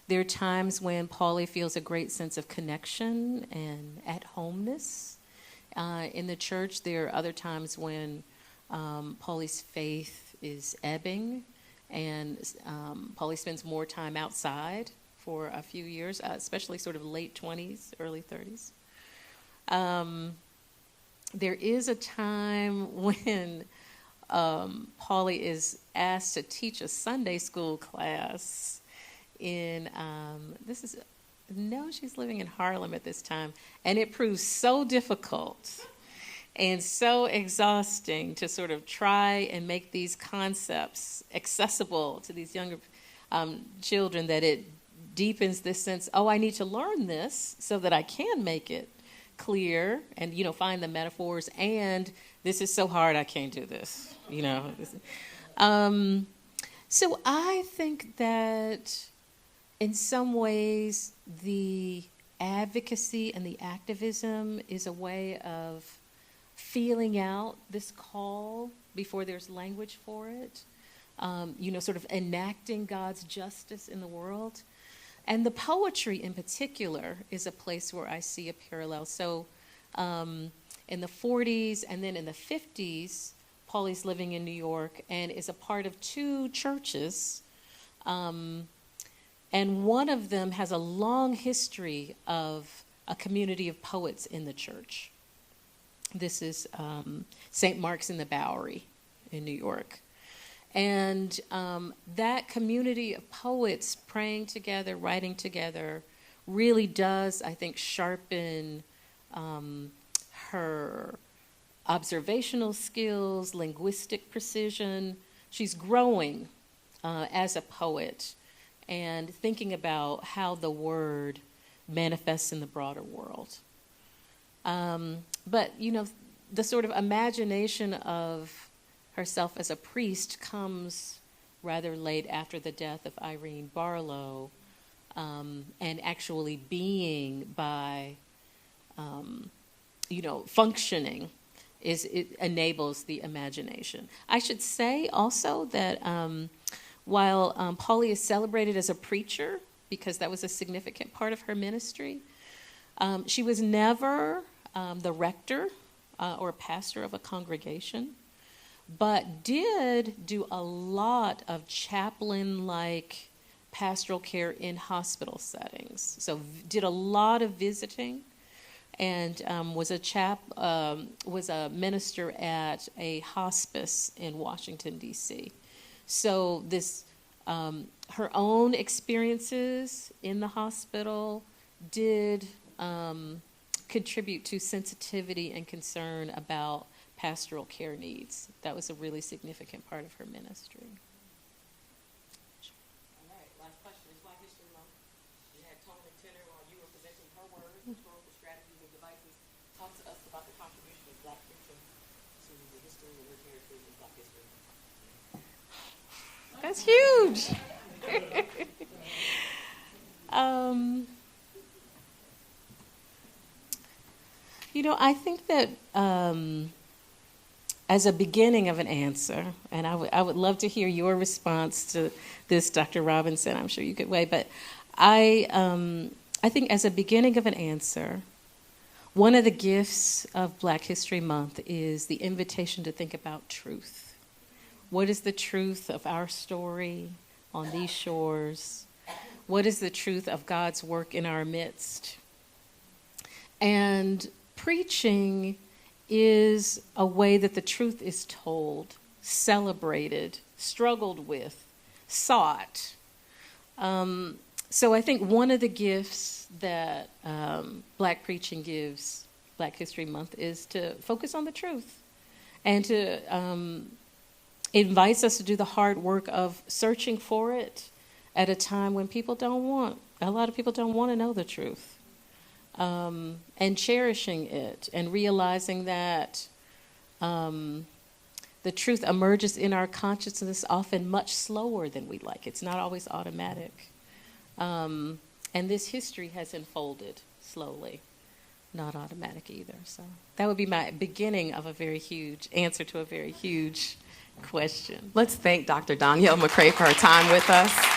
There are times when Pauli feels a great sense of connection and at-homeness in the church. There are other times when Pauli's faith is ebbing, and Pauli spends more time outside for a few years, especially sort of late 20s, early 30s. There is a time when Pauli is asked to teach a Sunday school class in, she's living in Harlem at this time, and it proves so difficult and so exhausting to sort of try and make these concepts accessible to these younger children that it deepens this sense, I need to learn this so that I can make it clear and, find the metaphors, and this is so hard I can't do this, So I think that in some ways the advocacy and the activism is a way of feeling out this call before there's language for it, sort of enacting God's justice in the world. And the poetry in particular is a place where I see a parallel. So in the 40s and then in the 50s, Pauli's living in New York and is a part of two churches. And one of them has a long history of a community of poets in the church. This is St. Mark's in the Bowery in New York. And that community of poets praying together, writing together, really does, I think, sharpen her observational skills, linguistic precision. She's growing as a poet and thinking about how the word manifests in the broader world. But, the sort of imagination of herself as a priest comes rather late after the death of Irene Barlow, and actually being by, functioning it enables the imagination. I should say also that while Pauli is celebrated as a preacher, because that was a significant part of her ministry, she was never the rector or pastor of a congregation, but did do a lot of chaplain-like pastoral care in hospital settings. So did a lot of visiting, and was a minister at a hospice in Washington, D.C. So this her own experiences in the hospital did contribute to sensitivity and concern about pastoral care needs. That was a really significant part of her ministry. All right, last question. It's Black History Month. That's huge. I think that as a beginning of an answer, and I would love to hear your response to this, Dr. Robinson. I'm sure you could weigh, but I think as a beginning of an answer, one of the gifts of Black History Month is the invitation to think about truth. What is the truth of our story on these shores? What is the truth of God's work in our midst? And preaching is a way that the truth is told, celebrated, struggled with, sought. So I think one of the gifts that Black preaching gives Black History Month is to focus on the truth and to invites us to do the hard work of searching for it at a time when a lot of people don't want to know the truth. And cherishing it and realizing that the truth emerges in our consciousness often much slower than we'd like. It's not always automatic. And this history has unfolded slowly, not automatic either. So that would be my beginning of a very huge answer to a very huge question. Let's thank Dr. Donyelle McCray for her time with us.